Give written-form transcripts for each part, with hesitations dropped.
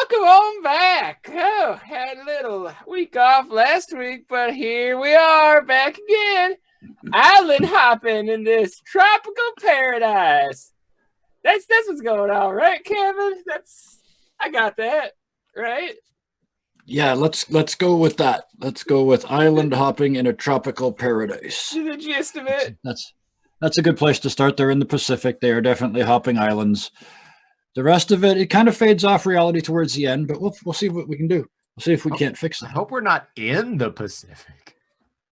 Welcome on back. Oh, had a little week off last week, but here we are back again. Island hopping in this tropical paradise. That's what's going on, right, Kevin? I got that, right? Yeah, let's go with that. Let's go with island hopping in a tropical paradise. The gist of it. That's a good place to start. They're in the Pacific. They are definitely hopping islands. The rest of it kind of fades off reality towards the end, but we'll see what we can do. We'll see if we can't fix I it. hope we're not in the Pacific.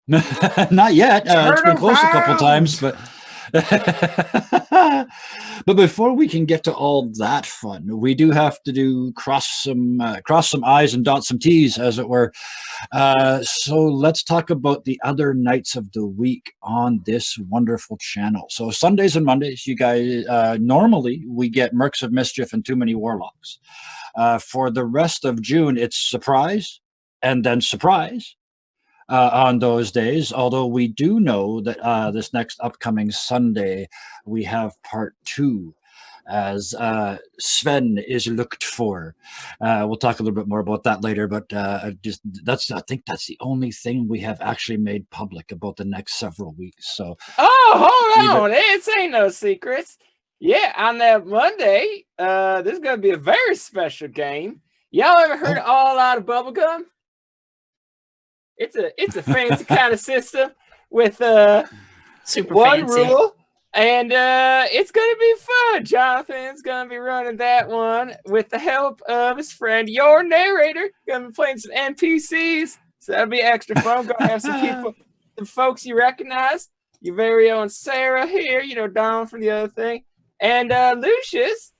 Not yet. It's been close a couple times, but but before we can get to all that fun, we do have to cross some I's and dot some T's, as it were. So let's talk about the other nights of the week on this wonderful channel. So Sundays and Mondays, you guys, normally we get Mercs of Mischief and Too Many Warlocks. For the rest of June, it's surprise and then surprise. On those days, although we do know that this next upcoming Sunday we have part 2 as Sven is looked for. We'll talk a little bit more about that later, but I think that's the only thing we have actually made public about the next several weeks. So hold on, it ain't no secrets. Yeah, on that Monday, this is gonna be a very special game. Y'all ever heard of All Out of Bubblegum? It's a fancy kind of system with super one fancy rule, and it's gonna be fun. Jonathan's gonna be running that one with the help of his friend, your narrator. Gonna be playing some NPCs, so that'll be extra fun. Gonna have some people, some folks you recognize. Your very own Sarah here, you know, Don from the other thing, and Lucius,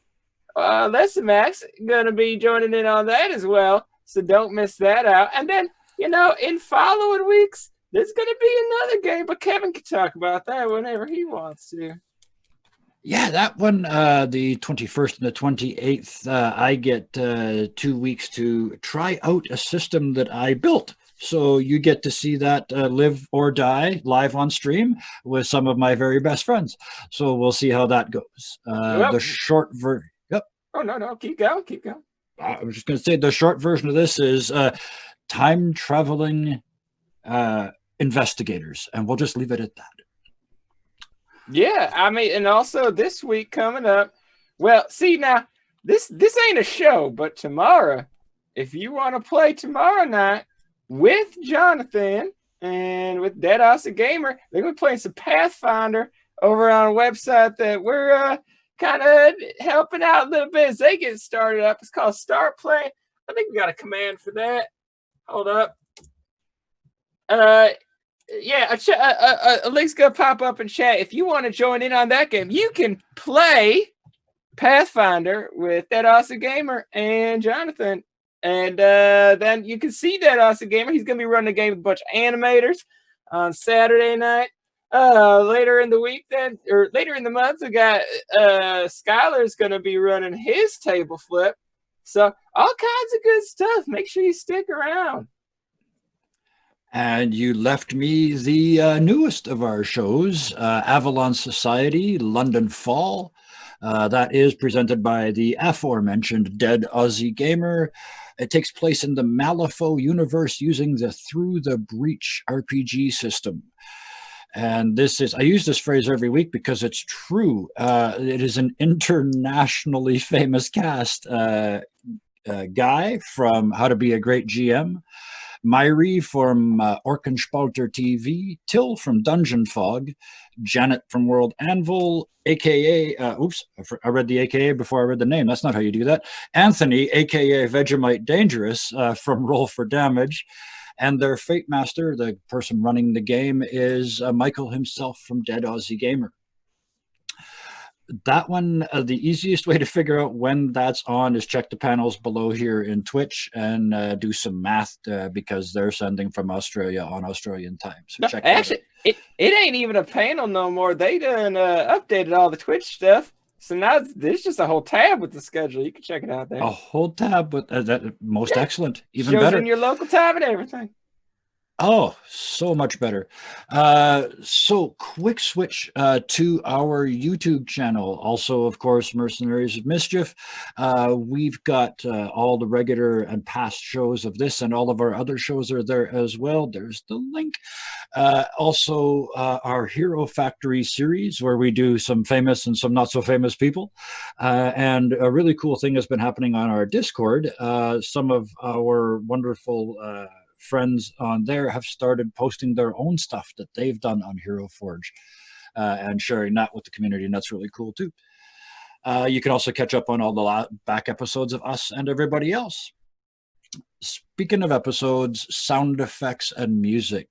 Lessimax, gonna be joining in on that as well. So don't miss that out. And then, you know, in following weeks, there's going to be another game, but Kevin can talk about that whenever he wants to. Yeah, that one, the 21st and the 28th, I get 2 weeks to try out a system that I built. So you get to see that live or die live on stream with some of my very best friends. So we'll see how that goes. The short version. Yep. Oh, no, keep going. I was just going to say the short version of this is time traveling investigators, and we'll just leave it at that. Yeah, I mean, and also this week coming up, well, see, now this ain't a show, but tomorrow, if you want to play tomorrow night with Jonathan and with Dead Awesome Gamer, they're gonna be playing some Pathfinder over on a website that we're kind of helping out a little bit as they get started up. It's called Start Playing. I think we got a command for that. Hold up. Yeah, a link's gonna pop up in chat. If you want to join in on that game, you can play Pathfinder with that awesome gamer and Jonathan, and then you can see that awesome gamer. He's gonna be running a game with a bunch of animators on Saturday night. Later in the week, then, or later in the month, we got Skylar's gonna be running his table flip. So all kinds of good stuff. Make sure you stick around. And you left me the newest of our shows, Avalon Society, London Fall. That is presented by the aforementioned Dead Aussie Gamer. It takes place in the Malifaux universe using the Through the Breach RPG system. And I use this phrase every week because it's true. It is an internationally famous cast. Guy from How to Be a Great GM, Myri from Orkenspalter TV, Till from Dungeon Fog, Janet from World Anvil, aka, I read the aka before I read the name. That's not how you do that. Anthony, aka Vegemite Dangerous from Roll for Damage. And their Fate Master, the person running the game, is Michael himself from Dead Aussie Gamer. That one, the easiest way to figure out when that's on is check the panels below here in Twitch and do some math because they're sending from Australia on Australian time. So check actually, it ain't even a panel no more. They done updated all the Twitch stuff. So now there's just a whole tab with the schedule. You can check it out there. A whole tab with that most excellent, even Shows better. in your local time and everything. Oh, so much better. So quick switch to our YouTube channel. Also, of course, Mercenaries of Mischief. We've got all the regular and past shows of this, and all of our other shows are there as well. There's the link. Also, our Hero Factory series, where we do some famous and some not so famous people. And a really cool thing has been happening on our Discord. Some of our wonderful friends on there have started posting their own stuff that they've done on Hero Forge and sharing that with the community, and that's really cool too. You can also catch up on all the back episodes of us and everybody else. Speaking of episodes, sound effects and music,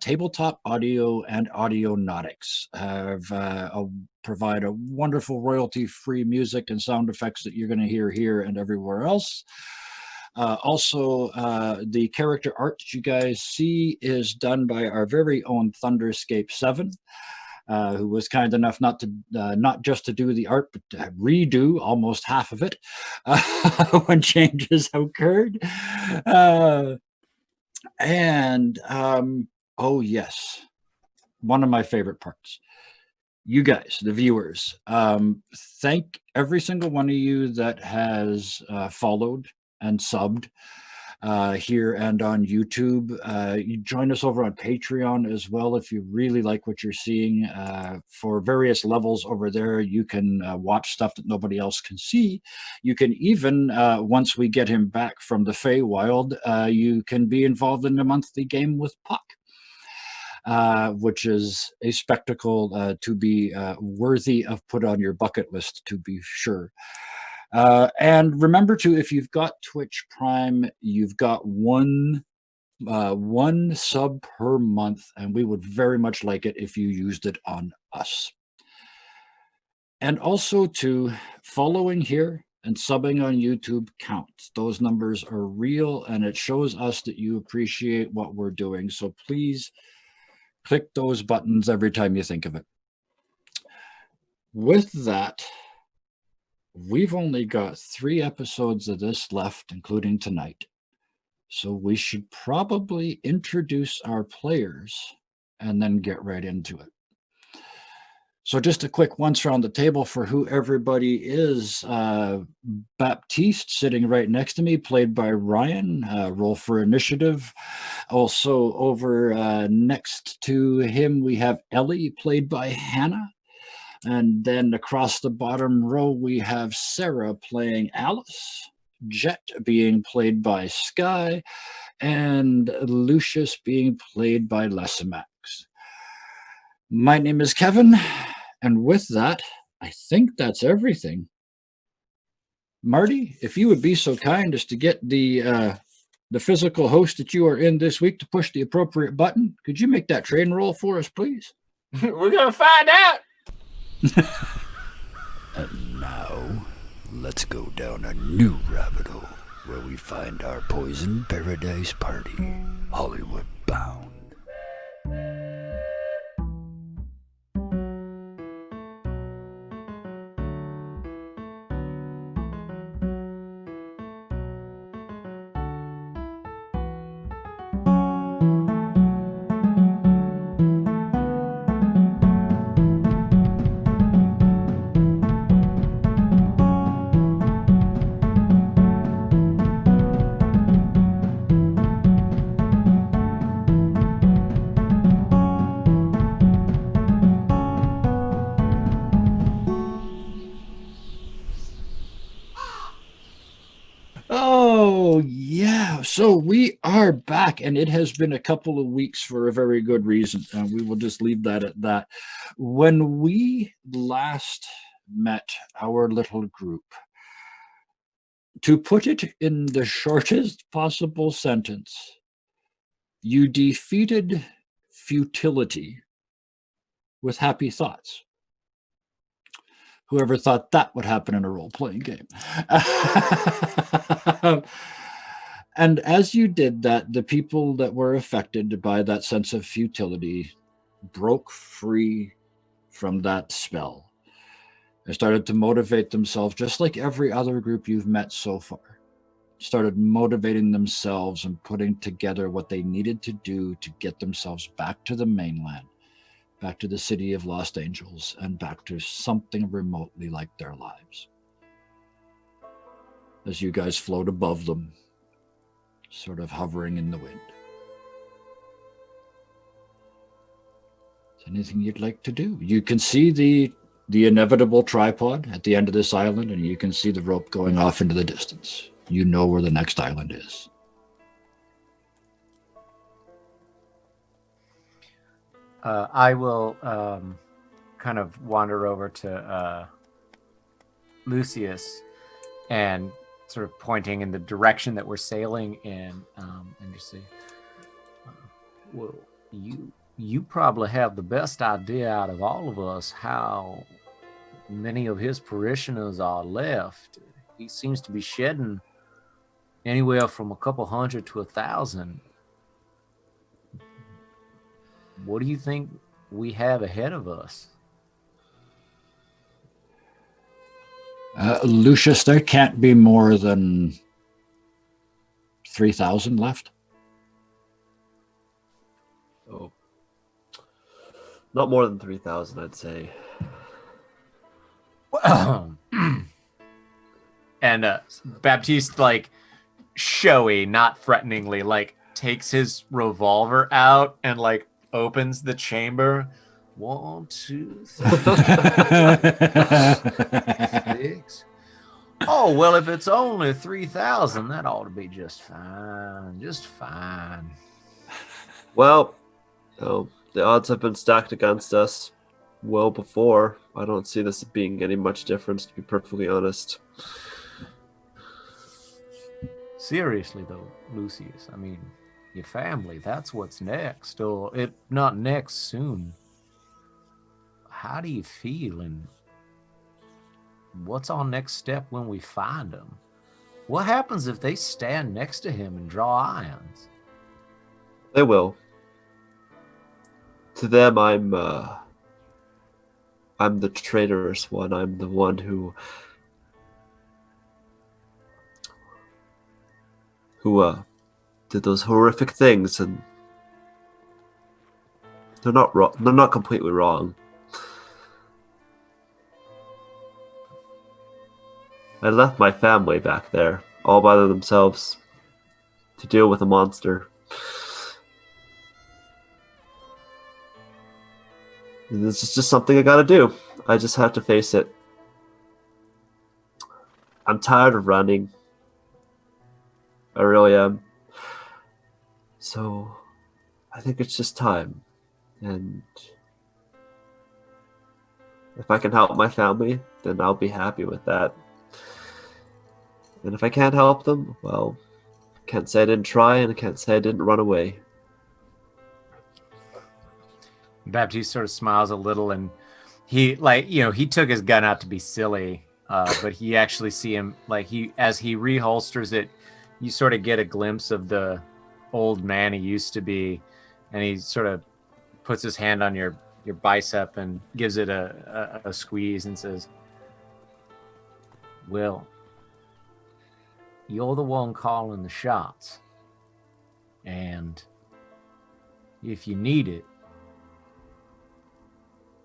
Tabletop Audio and Audionautics have provide a wonderful royalty-free music and sound effects that you're going to hear here and everywhere else. Also, the character art that you guys see is done by our very own Thunderscape 7, who was kind enough not just to do the art, but to redo almost half of it when changes occurred. Oh yes, one of my favorite parts. You guys, the viewers, thank every single one of you that has followed and subbed here and on YouTube. You join us over on Patreon as well if you really like what you're seeing. For various levels over there, you can watch stuff that nobody else can see. You can even, once we get him back from the Feywild, you can be involved in a monthly game with Puck. Which is a spectacle to be worthy of put on your bucket list, to be sure. And remember to, if you've got Twitch Prime, you've got one sub per month, and we would very much like it if you used it on us. And also to following here and subbing on YouTube counts. Those numbers are real, and it shows us that you appreciate what we're doing. So please click those buttons every time you think of it. With that, we've only got 3 episodes of this left, including tonight. So we should probably introduce our players and then get right into it. So just a quick once around the table for who everybody is. Baptiste sitting right next to me, played by Ryan, roll for initiative. Also over next to him, we have Ellie, played by Hannah. And then across the bottom row, we have Sarah playing Alice, Jet being played by Sky, and Lucius being played by Lessimax. My name is Kevin, and with that, I think that's everything. Marty, if you would be so kind as to get the physical host that you are in this week to push the appropriate button, could you make that train roll for us, please? We're going to find out. And now, let's go down a new rabbit hole where we find our Poison Paradise Party, Hollywood bound. Oh, yeah. So we are back, and it has been a couple of weeks for a very good reason. And we will just leave that at that. When we last met our little group, to put it in the shortest possible sentence, you defeated futility with happy thoughts. Whoever thought that would happen in a role-playing game? And as you did that, the people that were affected by that sense of futility broke free from that spell. They started to motivate themselves just like every other group you've met so far. started motivating themselves and putting together what they needed to do to get themselves back to the mainland, back to the city of Lost Angels, and back to something remotely like their lives. As you guys float above them, sort of hovering in the wind. Is anything you'd like to do? You can see the inevitable tripod at the end of this island, and you can see the rope going off into the distance. You know where the next island is. I will kind of wander over to Lucius and sort of pointing in the direction that we're sailing in, and just say, well, you probably have the best idea out of all of us how many of his parishioners are left. He seems to be shedding anywhere from a couple hundred to 1,000. What do you think we have ahead of us? Lucius, there can't be more than 3,000 left. Oh, not more than 3,000, I'd say. And Baptiste, like, showy, not threateningly, like, takes his revolver out and, like, opens the chamber. 1, 2, 3, 6. Oh, well, if it's only 3,000, that ought to be just fine. Just fine. Well, the odds have been stacked against us well before. I don't see this being any much difference, to be perfectly honest. Seriously, though, Lucius, I mean, your family, that's what's next. Or, if not next, soon. How do you feel, and what's our next step when we find them? What happens if they stand next to him and draw irons? They will. To them, I'm the traitorous one. I'm the one who did those horrific things, and they're not wrong. They're not completely wrong. I left my family back there, all by themselves, to deal with a monster. And this is just something I gotta do. I just have to face it. I'm tired of running. I really am. So, I think it's just time. And if I can help my family, then I'll be happy with that. And if I can't help them, well, I can't say I didn't try, and I can't say I didn't run away. Baptiste sort of smiles a little, and he, like, you know, he took his gun out to be silly, but he actually see him, like, as he reholsters it, you sort of get a glimpse of the old man he used to be, and he sort of puts his hand on your bicep and gives it a squeeze and says, well, you're the one calling the shots, and if you need it,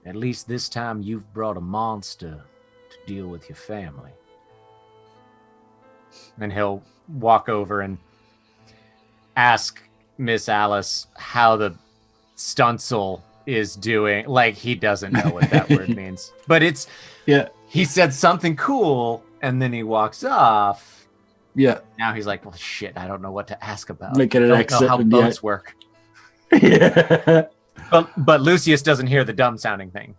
at least this time you've brought a monster to deal with your family. And he'll walk over and ask Miss Alice how the Stunsel is doing. Like, he doesn't know what that word means. But it's, Yeah. he said something cool, and then he walks off. Yeah. Now he's like, well, shit, I don't know what to ask about. Making an I don't exit know how and boats work. Yeah. But Lucius doesn't hear the dumb sounding thing.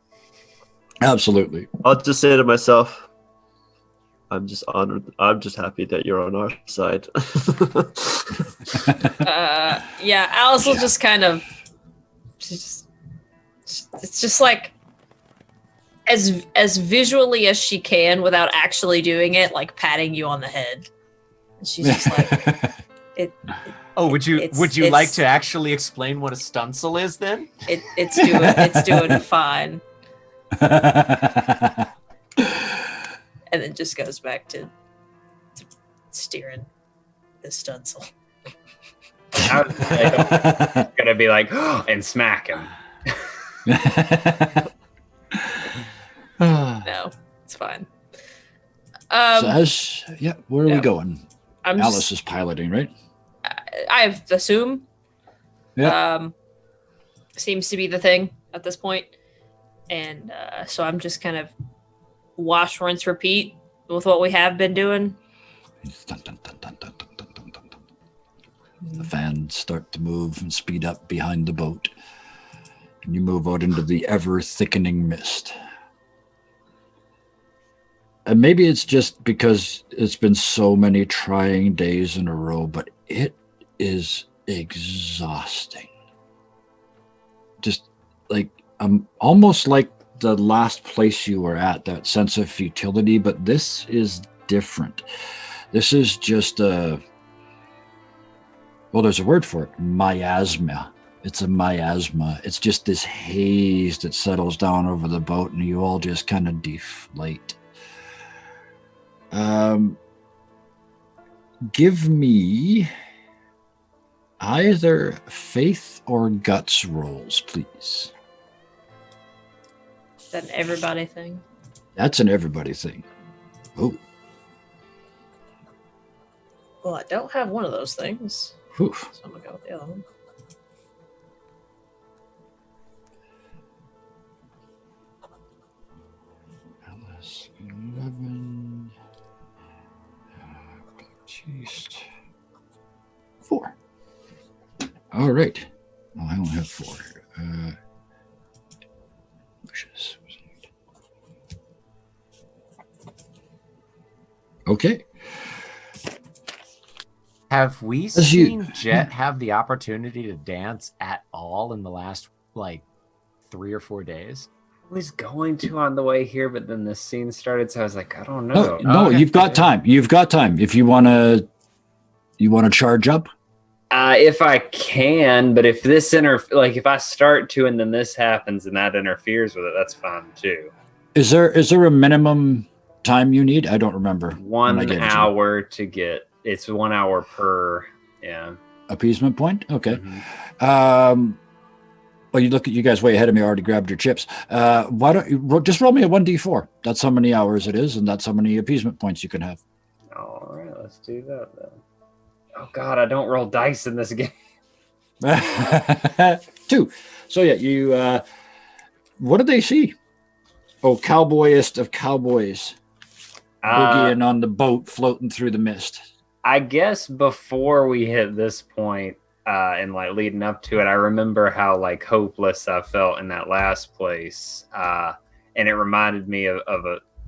Absolutely. I'll just say to myself, I'm just honored. I'm just happy that you're on our side. Yeah, Alice will just kind of, it's just like as visually as she can without actually doing it, like patting you on the head. And she's just like, Oh, would you it's- like to actually explain what a Stunsel is then? it's doing fine. And then just goes back to steering. this Dunzel. I was gonna be like, and smack him. No, it's fine. Where are we going? Alice is piloting, right? I assume. Yeah. Seems to be the thing at this point. And so I'm just kind of wash, rinse, repeat with what we have been doing. Dun, dun, dun, dun, dun, dun, dun, dun, dun, dun. The fans start to move and speed up behind the boat. And you move out into the ever-thickening mist. And maybe it's just because it's been so many trying days in a row, but it is exhausting. Just like almost like the last place you were at, that sense of futility, but this is different. This is just there's a word for it, miasma. It's a miasma. It's just this haze that settles down over the boat and you all just kind of deflate. Give me either faith or guts rolls, please. Is that an everybody thing? That's an everybody thing. Oh. Well, I don't have one of those things. Whew. So I'm going to go with the other one. Alice, 11. Baptiste. 4. All right. Well, I only have 4. Wishes. Okay. Have we seen Jet have the opportunity to dance at all in the last, 3 or 4 days? I was going to on the way here, but then the scene started, so I was like, I don't know. No, okay. You've got time. You've got time. If you want to charge up? If I can, but if this if I start to and then this happens and that interferes with it, that's fine too. Is there a minimum time you need? I don't remember. 1 hour to get. It's 1 hour per appeasement point. Okay. Mm-hmm. Well, you guys way ahead of me. I already grabbed your chips. Why don't you just roll me a 1d4? That's how many hours it is, and that's how many appeasement points you can have. All right, let's do that then. Oh God, I don't roll dice in this game. 2. So yeah, you. What did they see? Oh, cowboyest of cowboys, boogieing on the boat, floating through the mist. I guess before we hit this point, and leading up to it, I remember how hopeless I felt in that last place, and it reminded me of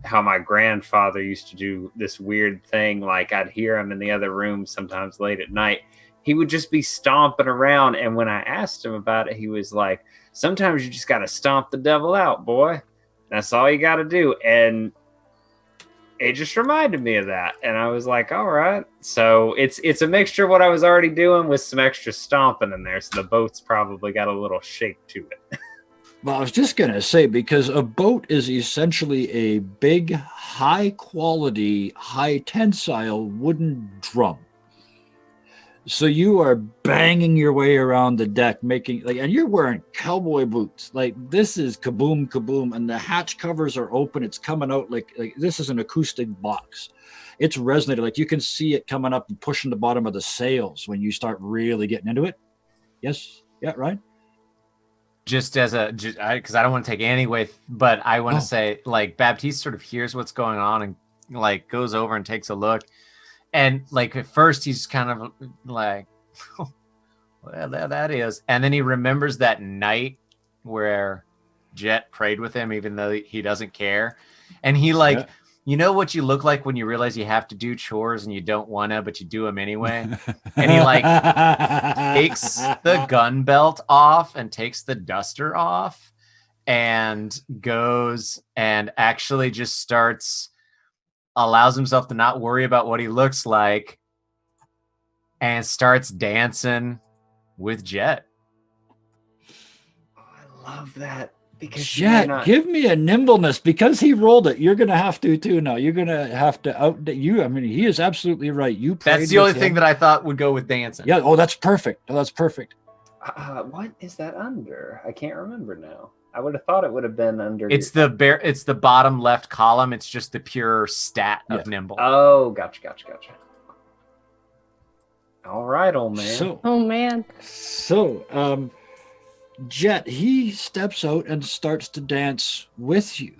how my grandfather used to do this weird thing. I'd hear him in the other room sometimes late at night. He would just be stomping around, and when I asked him about it, he was like, "Sometimes you just got to stomp the devil out, boy. That's all you got to do." And it just reminded me of that, and I was like, all right. So it's a mixture of what I was already doing with some extra stomping in there, so the boat's probably got a little shake to it. Well, I was just going to say, because a boat is essentially a big, high-quality, high-tensile wooden drum. So you are banging your way around the deck, making and you're wearing cowboy boots. This is kaboom, kaboom, and the hatch covers are open. It's coming out like this is an acoustic box. It's resonating. You can see it coming up and pushing the bottom of the sails when you start really getting into it. Yes, yeah, right. Just as because I don't want to take any way, but I want to say Baptiste sort of hears what's going on and goes over and takes a look. And at first he's kind of like, oh, well, there that is. And then he remembers that night where Jet prayed with him, even though he doesn't care. And he you know what you look like when you realize you have to do chores and you don't want to, but you do them anyway. And he takes the gun belt off and takes the duster off and goes and actually just allows himself to not worry about what he looks like and starts dancing with Jet. Oh, I love that. Because you may Jet, not- give me a nimbleness because he rolled it. You're gonna have to too now. You're gonna have to out you. I mean, he is absolutely right. You played That's the with only thing him. that I thought would go with dancing. Yeah. Oh, that's perfect. Oh, that's perfect. What is that under? I can't remember now. I would have thought it would have been under. It's the bottom left column. It's just the pure stat of Yeah. nimble. Oh, gotcha. All right, old man. Oh man. So, Jet, he steps out and starts to dance with you.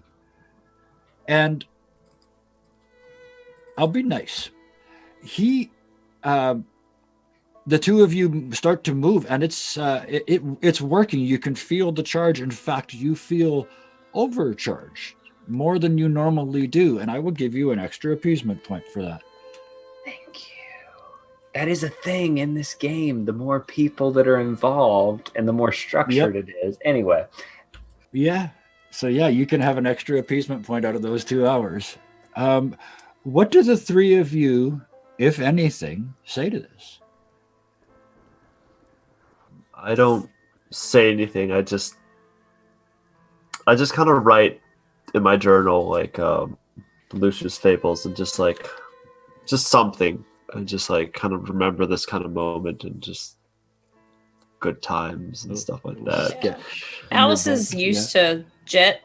And I'll be nice. He, the two of you start to move, and it's working. You can feel the charge. In fact, you feel overcharged more than you normally do, and I will give you an extra appeasement point for that. Thank you. That is a thing in this game. The more people that are involved and the more structured it is. Anyway. Yeah. So yeah, you can have an extra appeasement point out of those 2 hours. What do the three of you, if anything, say to this? I don't say anything. I just kind of write in my journal like Lucius Fables and just something. I just like kind of remember this kind of moment and just good times and stuff like that. Yeah. Alice is used to Jet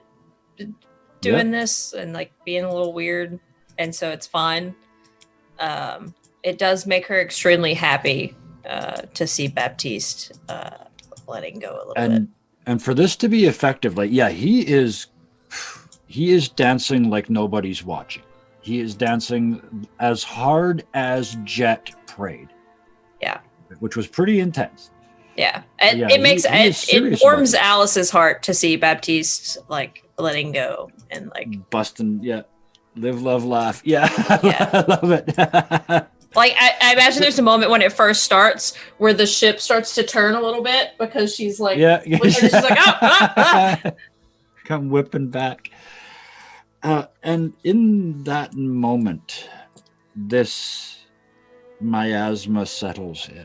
doing this and like being a little weird, and so it's fine. It does make her extremely happy to see Baptiste letting go a little bit. And for this to be effective, like he is dancing like nobody's watching. He is dancing as hard as Jet prayed. Yeah. Which was pretty intense. Yeah. It warms Alice's heart to see Baptiste like letting go and like busting, live, love, laugh. Yeah. Yeah. I love it. Like I imagine there's a moment when it first starts where the ship starts to turn a little bit because she's like, yeah. she's like, ah. Come whipping back. And in that moment, this miasma settles in.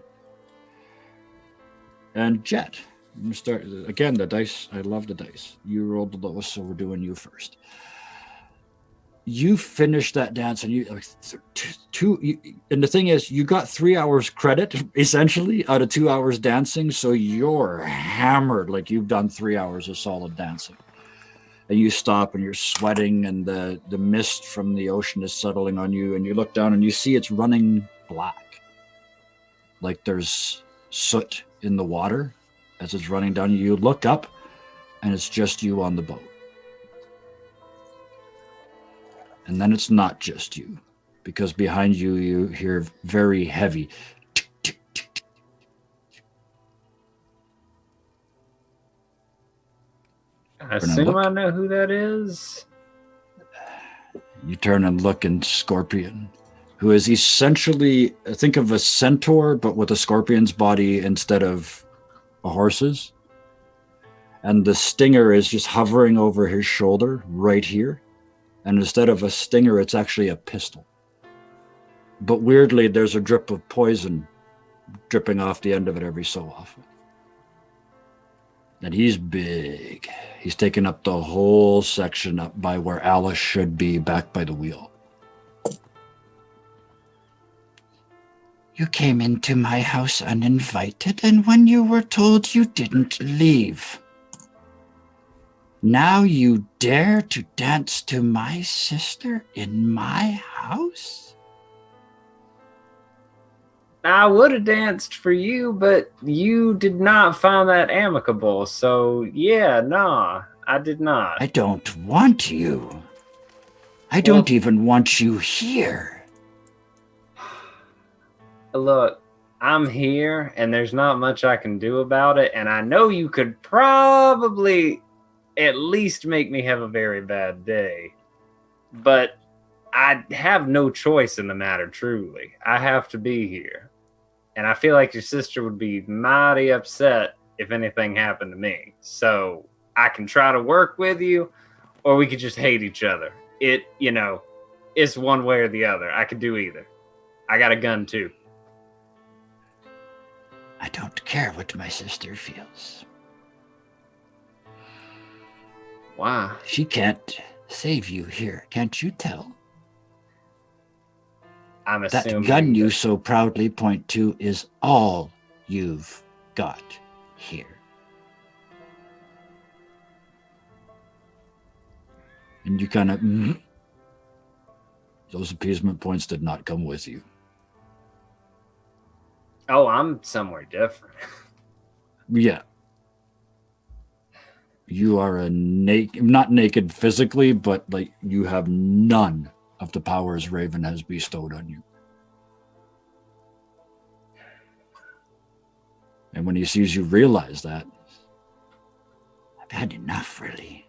And Jet, I'm gonna start again. The dice. I love the dice. You rolled the lowest, so we're doing you first. You finished that dance, and and the thing is, you got 3 hours credit essentially out of 2 hours dancing. So you're hammered, like you've done 3 hours of solid dancing. And you stop, and you're sweating, and the mist from the ocean is settling on you, and you look down, and you see it's running black, like there's soot in the water as it's running down. You look up, and it's just you on the boat. And then it's not just you, because behind you, you hear very heavy. Tick, tick, tick, tick. I assume I know who that is. You turn and look, and Scorpion, who is essentially, think of a centaur, but with a scorpion's body instead of a horse's. And the stinger is just hovering over his shoulder right here. And instead of a stinger, it's actually a pistol. But weirdly, there's a drip of poison dripping off the end of it every so often. And he's big. He's taken up the whole section up by where Alice should be, back by the wheel. You came into my house uninvited, and when you were told, you didn't leave. Now you dare to dance to my sister in my house? I would have danced for you, but you did not find that amicable. So, yeah, nah, I did not. I don't want you. I don't even want you here. Look, I'm here, and there's not much I can do about it, and I know you could probably at least make me have a very bad day. But I have no choice in the matter, truly. I have to be here. And I feel like your sister would be mighty upset if anything happened to me. So I can try to work with you, or we could just hate each other. It's one way or the other. I could do either. I got a gun too. I don't care what my sister feels. Why? She can't save you here, can't you tell? I'm That assuming gun you that- so proudly point to is all you've got here. And you kind of, those appeasement points did not come with you. Oh, I'm somewhere different. Yeah. You are a not naked physically, but like you have none of the powers Raven has bestowed on you. And when he sees you realize that, I've had enough, really.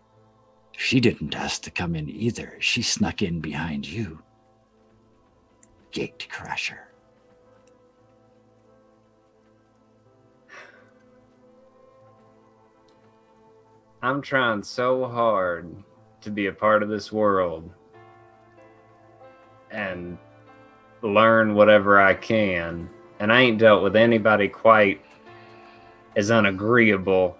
She didn't ask to come in either. She snuck in behind you. Gate crasher. I'm trying so hard to be a part of this world and learn whatever I can. And I ain't dealt with anybody quite as unagreeable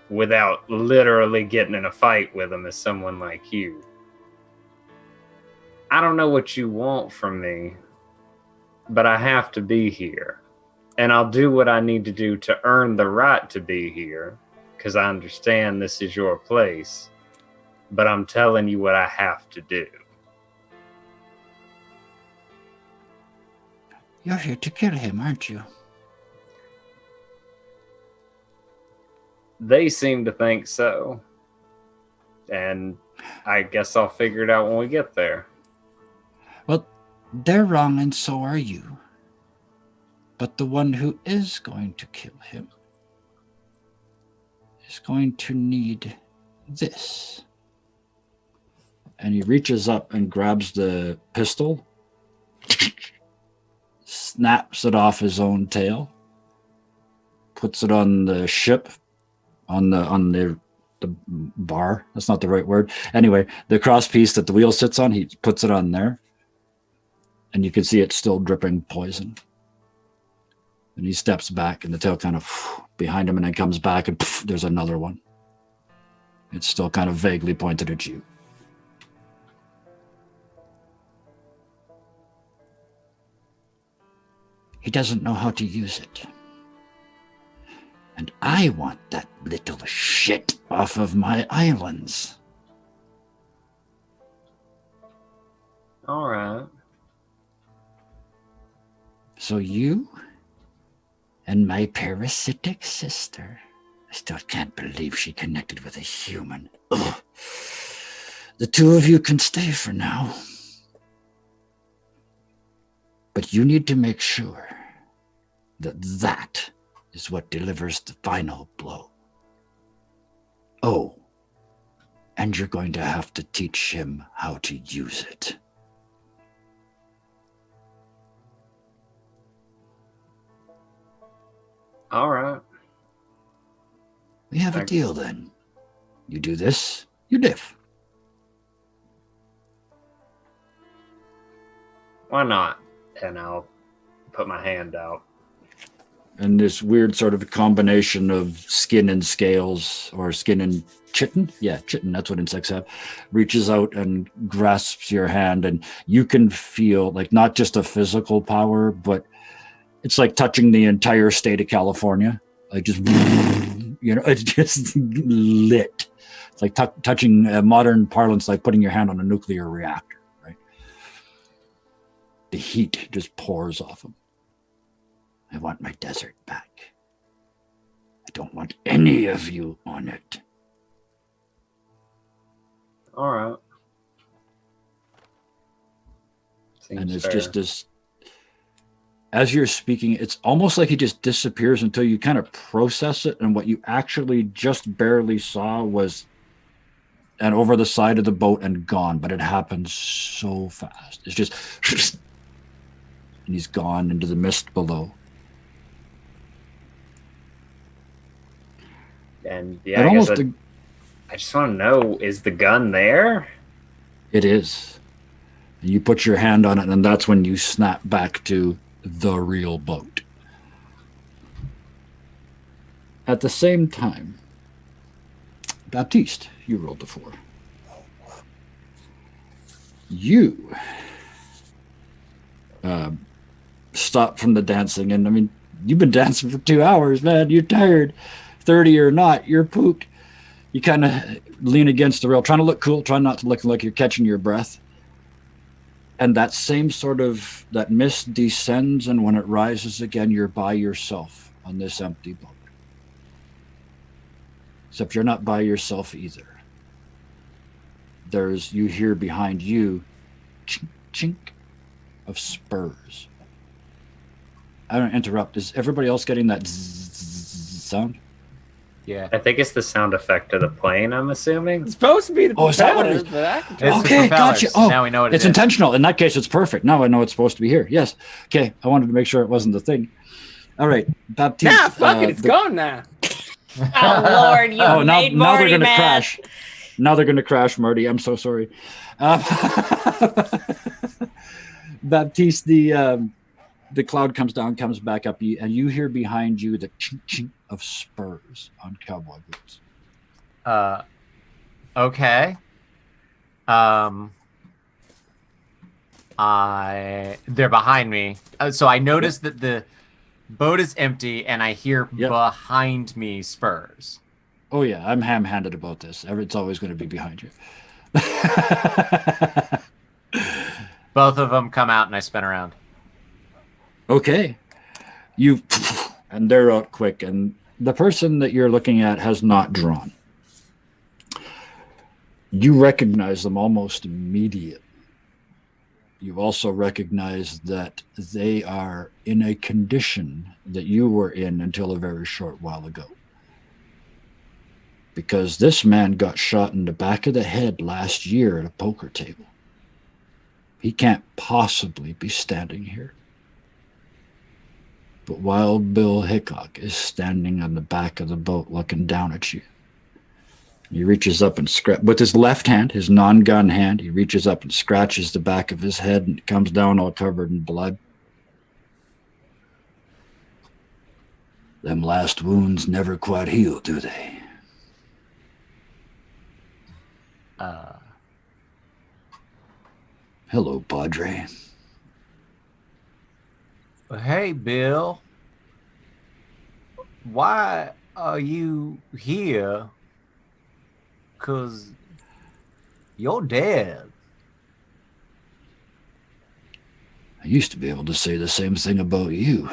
without literally getting in a fight with them as someone like you. I don't know what you want from me, but I have to be here. And I'll do what I need to do to earn the right to be here, because I understand this is your place. But I'm telling you what I have to do. You're here to kill him, aren't you? They seem to think so. And I guess I'll figure it out when we get there. Well, they're wrong and so are you. But the one who is going to kill him is going to need this. And he reaches up and grabs the pistol, snaps it off his own tail, puts it on the ship, on the bar. That's not the right word. Anyway, the cross piece that the wheel sits on, he puts it on there. And you can see it's still dripping poison. And he steps back and the tail kind of behind him and then comes back and there's another one. It's still kind of vaguely pointed at you. He doesn't know how to use it. And I want that little shit off of my islands. All right. So you and my parasitic sister, I still can't believe she connected with a human. Ugh. The two of you can stay for now. But you need to make sure that that is what delivers the final blow. Oh, and you're going to have to teach him how to use it. All right. We have a Thanks. deal then. You do this, you live. Why not? And I'll put my hand out. And this weird sort of combination of skin and scales, or skin and chitin, yeah, chitin, that's what insects have, reaches out and grasps your hand, and you can feel like not just a physical power, but it's like touching the entire state of California. Like just, it's just lit. It's like touching modern parlance, like putting your hand on a nuclear reactor, right? The heat just pours off them. I want my desert back. I don't want any of you on it. All right. Seems And it's fair. just this, as you're speaking, it's almost like he just disappears until you kind of process it. And what you actually just barely saw was and over the side of the boat and gone, but it happens so fast. It's just, and he's gone into the mist below. And yeah, It I guess almost, I just want to know, is the gun there? it is. And you put your hand on it, and that's when you snap back to the real boat. At the same time, Baptiste, you rolled the 4. You stop from the dancing, and I mean, you've been dancing for 2 hours, man. You're tired. 30 or not, you're pooped. You kind of lean against the rail, trying to look cool, trying not to look like you're catching your breath. And that same sort of, that mist descends, and when it rises again, you're by yourself on this empty boat. Except you're not by yourself either. You hear behind you, chink, chink of spurs. I don't interrupt. Is everybody else getting that sound? Yeah. I think it's the sound effect of the plane, I'm assuming. It's supposed to be the Is that what it is? but I can It's tell. the Okay, propellers. gotcha. Oh, Now we know what it it's is. intentional. In that case, it's perfect. Now I know it's supposed to be here. Yes. Okay. I wanted to make sure it wasn't the thing. All right. Baptiste. Nah, fuck it. It's gone now. Oh Lord, you Oh, now made they're Marty going to mad. crash. Now they're going to crash, Marty. I'm so sorry. Baptiste, the cloud comes down, comes back up, and you hear behind you the chink chink of spurs on cowboy boots. Okay. They're behind me. So I noticed that the boat is empty, and I hear behind me spurs. Oh yeah, I'm ham-handed about this. It's always going to be behind you. Both of them come out, and I spin around. Okay. And they're out quick, and the person that you're looking at has not drawn. You recognize them almost immediately. You also recognize that they are in a condition that you were in until a very short while ago. Because this man got shot in the back of the head last year at a poker table. He can't possibly be standing here. But Wild Bill Hickok is standing on the back of the boat looking down at you. He reaches up and with his left hand, his non-gun hand, he reaches up and scratches the back of his head, and it comes down all covered in blood. Them last wounds never quite heal, do they? Hello, Padre. Hey, Bill. Why are you here? 'Cause you're dead. I used to be able to say the same thing about you.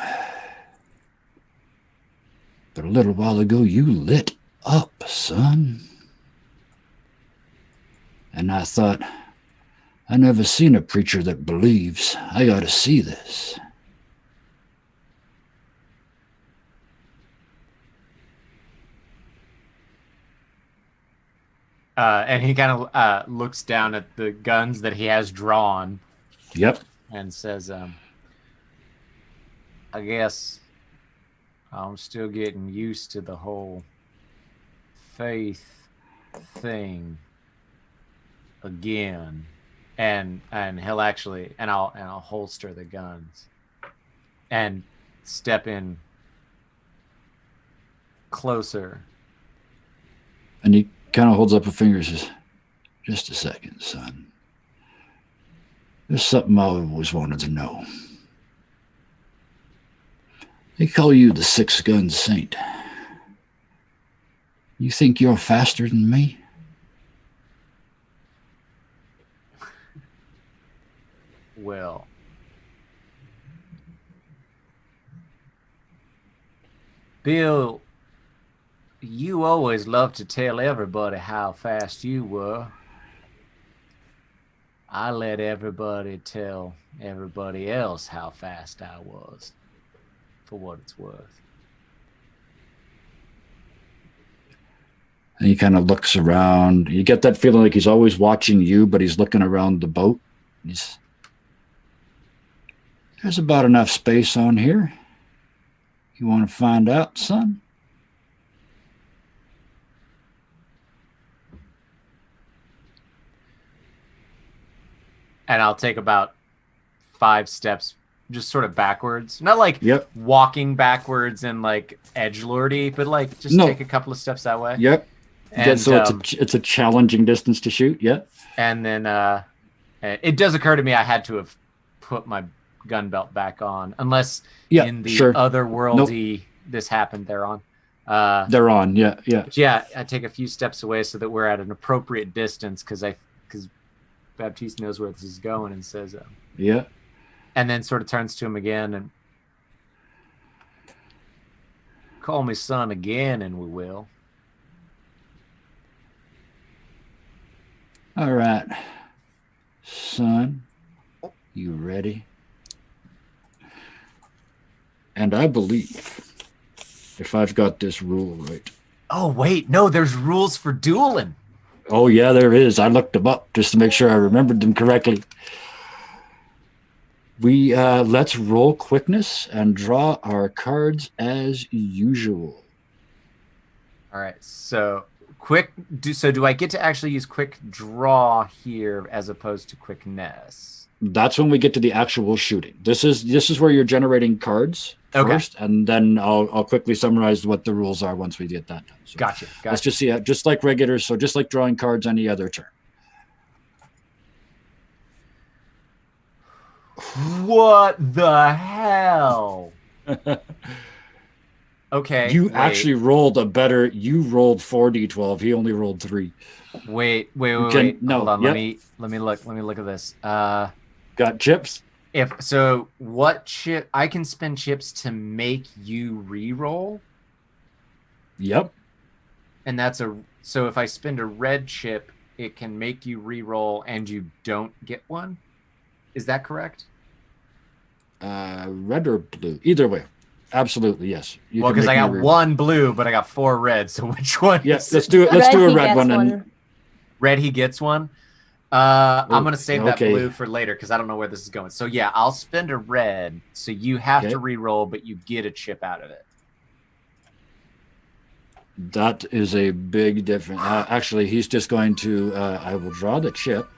But a little while ago, you lit up, son. And I thought, I never seen a preacher that believes. I gotta see this. And he kind of looks down at the guns that he has drawn. Yep. And says, I guess I'm still getting used to the whole faith thing again. And he'll actually, and I'll holster the guns and step in closer. And he kind of holds up a finger and says, just a second, son. There's something I always wanted to know. They call you the six-gun saint. You think you're faster than me? Well, Bill, you always love to tell everybody how fast you were. I let everybody tell everybody else how fast I was, for what it's worth. And he kind of looks around. You get that feeling like he's always watching you, but he's looking around the boat. There's about enough space on here. You want to find out, son? And I'll take about 5 steps, just sort of backwards. Not like walking backwards and like edgelordy, but like just take a couple of steps that way. Yep. And so it's a challenging distance to shoot. Yeah. And then it does occur to me I had to have put my gun belt back on, unless in the otherworldly this happened. They're on. They're on. Yeah. But yeah, I take a few steps away so that we're at an appropriate distance because Baptiste knows where this is going and says, yeah. And then sort of turns to him again and call me son again, and we will. All right, son, you ready? And I believe, if I've got this rule right. Oh, wait, no, there's rules for dueling. Oh, yeah, there is. I looked them up just to make sure I remembered them correctly. We let's roll quickness and draw our cards as usual. All right, so do I get to actually use quick draw here as opposed to quickness? That's when we get to the actual shooting. This is where you're generating cards first, and then I'll quickly summarize what the rules are once we get that done. So Gotcha. Let's just see it, just like regular. So just like drawing cards any other turn. What the hell? Okay. You actually rolled a better. You rolled 4d12. He only rolled 3. Wait. No, Hold on. yep. Let me look at this. Got chips? What chip? I can spend chips to make you re-roll. Yep. And so if I spend a red chip, it can make you re-roll, and you don't get one. Is that correct? Red or blue? Either way. Absolutely, yes. Well, because I got one blue, but I got 4 red. So which one? Yes, let's do it. Let's do a red one. And red, he gets one. I'm gonna save that blue for later because I don't know where this is going. So yeah, I'll spend a red. So you have to re-roll, but you get a chip out of it. That is a big difference. Actually, he's just going to. I will draw the chip.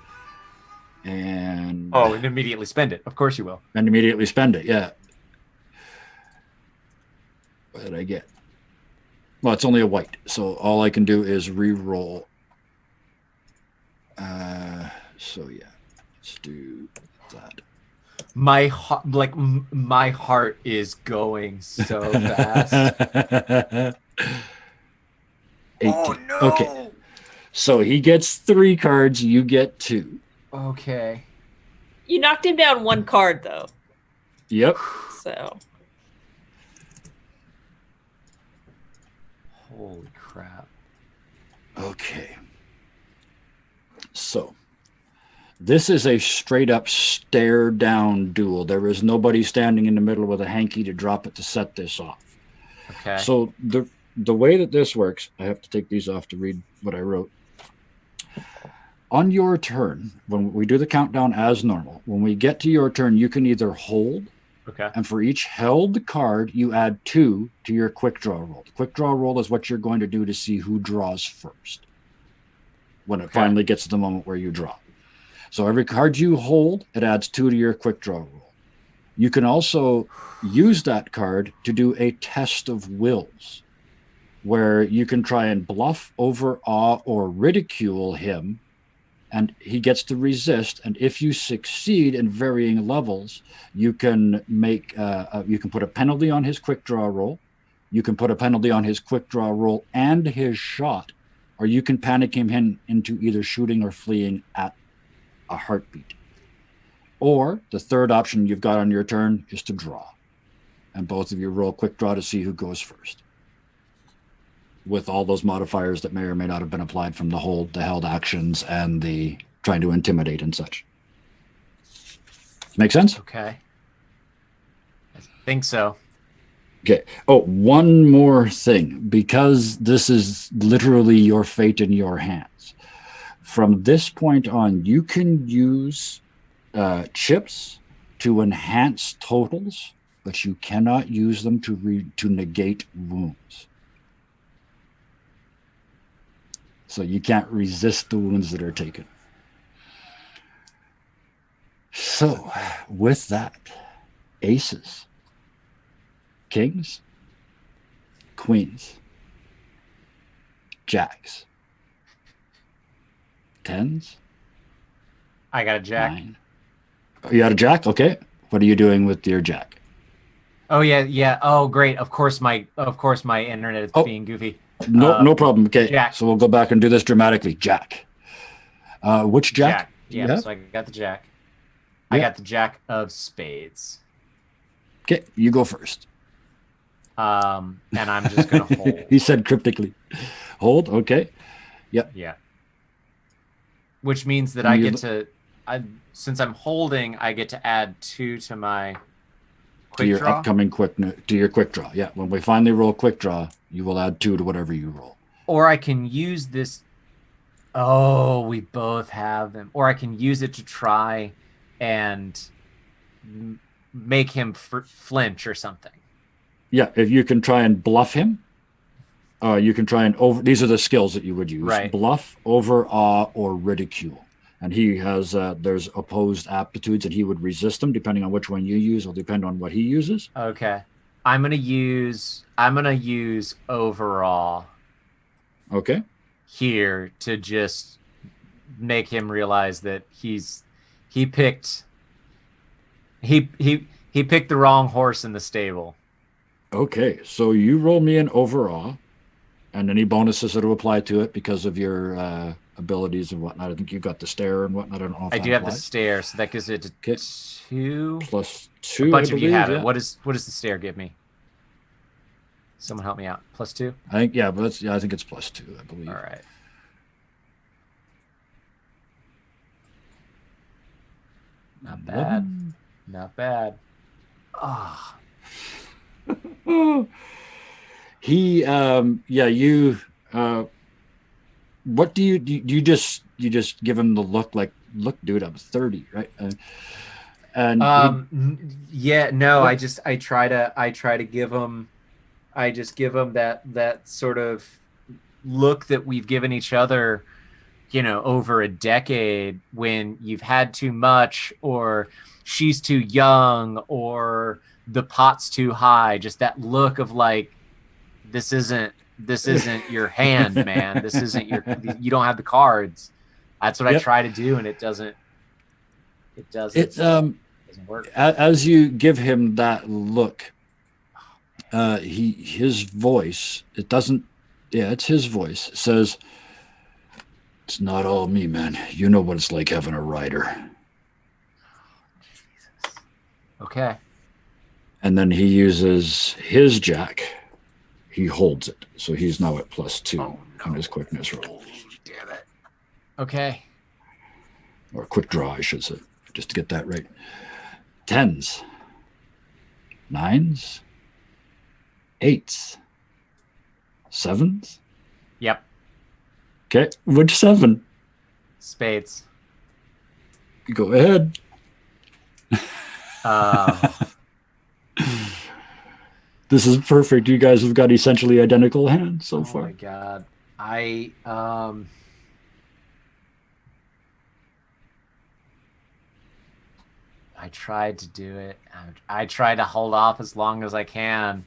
And and immediately spend it. Of course you will. And immediately spend it. Yeah. What did I get? Well, it's only a white, so all I can do is re-roll. So yeah, let's do that. My heart is going so fast. 18. Oh no! Okay, so he gets 3 cards. You get 2. Okay. You knocked him down 1 card though. Yep. So. Holy crap. Okay. So, this is a straight up stare down duel. There is nobody standing in the middle with a hanky to drop it to set this off. Okay. So, the way that this works, I have to take these off to read what I wrote. On your turn, when we do the countdown as normal, when we get to your turn, you can either hold, and for each held card, you add 2 to your quick draw roll. The quick draw roll is what you're going to do to see who draws first when it finally gets to the moment where you draw. So every card you hold, it adds 2 to your quick draw roll. You can also use that card to do a test of wills, where you can try and bluff, overawe, or ridicule him, and he gets to resist. And if you succeed in varying levels, you can make you can put a penalty on his quick draw roll. You can put a penalty on his quick draw roll and his shot, or you can panic him into either shooting or fleeing at a heartbeat. Or the third option you've got on your turn is to draw, and both of you roll quick draw to see who goes first, with all those modifiers that may or may not have been applied from the held actions, and the trying to intimidate and such. Make sense? Okay. I think so. Okay. Oh, one more thing, because this is literally your fate in your hands. From this point on, you can use chips to enhance totals, but you cannot use them to negate wounds. So you can't resist the wounds that are taken. So with that, aces, kings, queens, jacks, Tens. I got a jack. 9. Oh, you got a jack? Okay. What are you doing with your jack? Oh yeah. Oh great. Of course my internet is being goofy. No problem. Okay. Jack. So we'll go back and do this dramatically. Jack. Which jack? Yeah. So I got the jack. I got the jack of spades. Okay, you go first. And I'm just gonna hold. He said cryptically. Hold. Okay. Yep. Yeah. Which means that I get to, since I'm holding, I get to add 2 to my quick your draw. upcoming quick draw. Yeah. When we finally roll quick draw, you will add 2 to whatever you roll. Or I can use this. Oh, we both have them. Or I can use it to try and make him flinch or something. Yeah, if you can try and bluff him, you can try and these are the skills that you would use. Right. Bluff, overawe, or ridicule. And he has, there's opposed aptitudes and he would resist them depending on which one you use or depend on what he uses. Okay. I'm gonna use overall. Okay. Here to just make him realize that he picked the wrong horse in the stable. Okay, so you roll me an overawe, and any bonuses that will apply to it because of your abilities and whatnot. I think you got the stare and whatnot. I don't know if I that do have applies. the stare, so that gives it to 2 plus 2. A bunch I of you believe, have yeah. it. What does the stare give me? Someone help me out. Plus 2. I think I think it's plus 2. I believe. All right. Not bad. 11. Not bad. Ah. He you what do you just give him the look like, look dude, I'm 30, right? I just give him that sort of look that we've given each other, over a decade, when you've had too much or she's too young or the pot's too high. Just that look of like, this isn't your hand, man. This isn't you don't have the cards. That's what I try to do, and it doesn't work. As you give him that look, his voice, it's his voice, says, "It's not all me, man. You know what it's like having a rider." Okay. And then he uses his jack. He holds it, so he's now at plus 2 on his quickness roll. Damn it. Okay. Or quick draw, I should say, just to get that right. 10s, 9s, 8s, 7s. Yep. Okay, which 7? Spades. Go ahead. This is perfect. You guys have got essentially identical hands so far. Oh my god. I tried to do it. I tried to hold off as long as I can.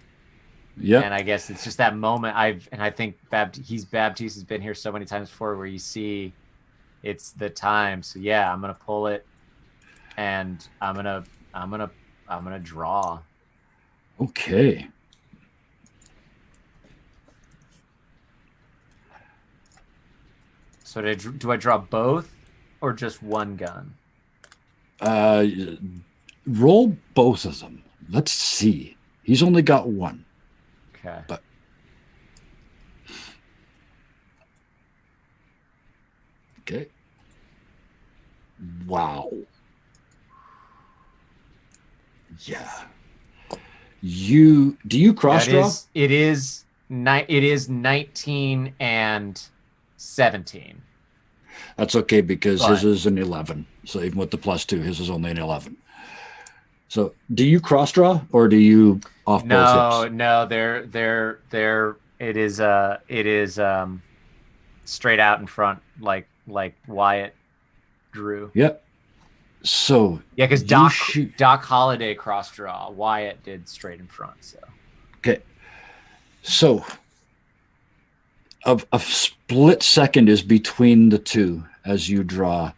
Yeah. And I guess it's just that moment. I think Baptiste has been here so many times before where you see it's the time. So yeah, I'm gonna pull it, and I'm gonna draw. Okay. So do I draw both or just one gun? Roll both of them. Let's see. He's only got one. Okay. But okay. Wow. Yeah. Do you cross draw? It is 19 and 17. That's okay because his is an 11. So even with the plus 2, his is only an 11. So do you cross draw or do you off both hips? No, it is straight out in front like Wyatt drew. Yep. So yeah, because Doc Holliday cross draw. Wyatt did straight in front. So okay. So a split second is between the two, as you draw,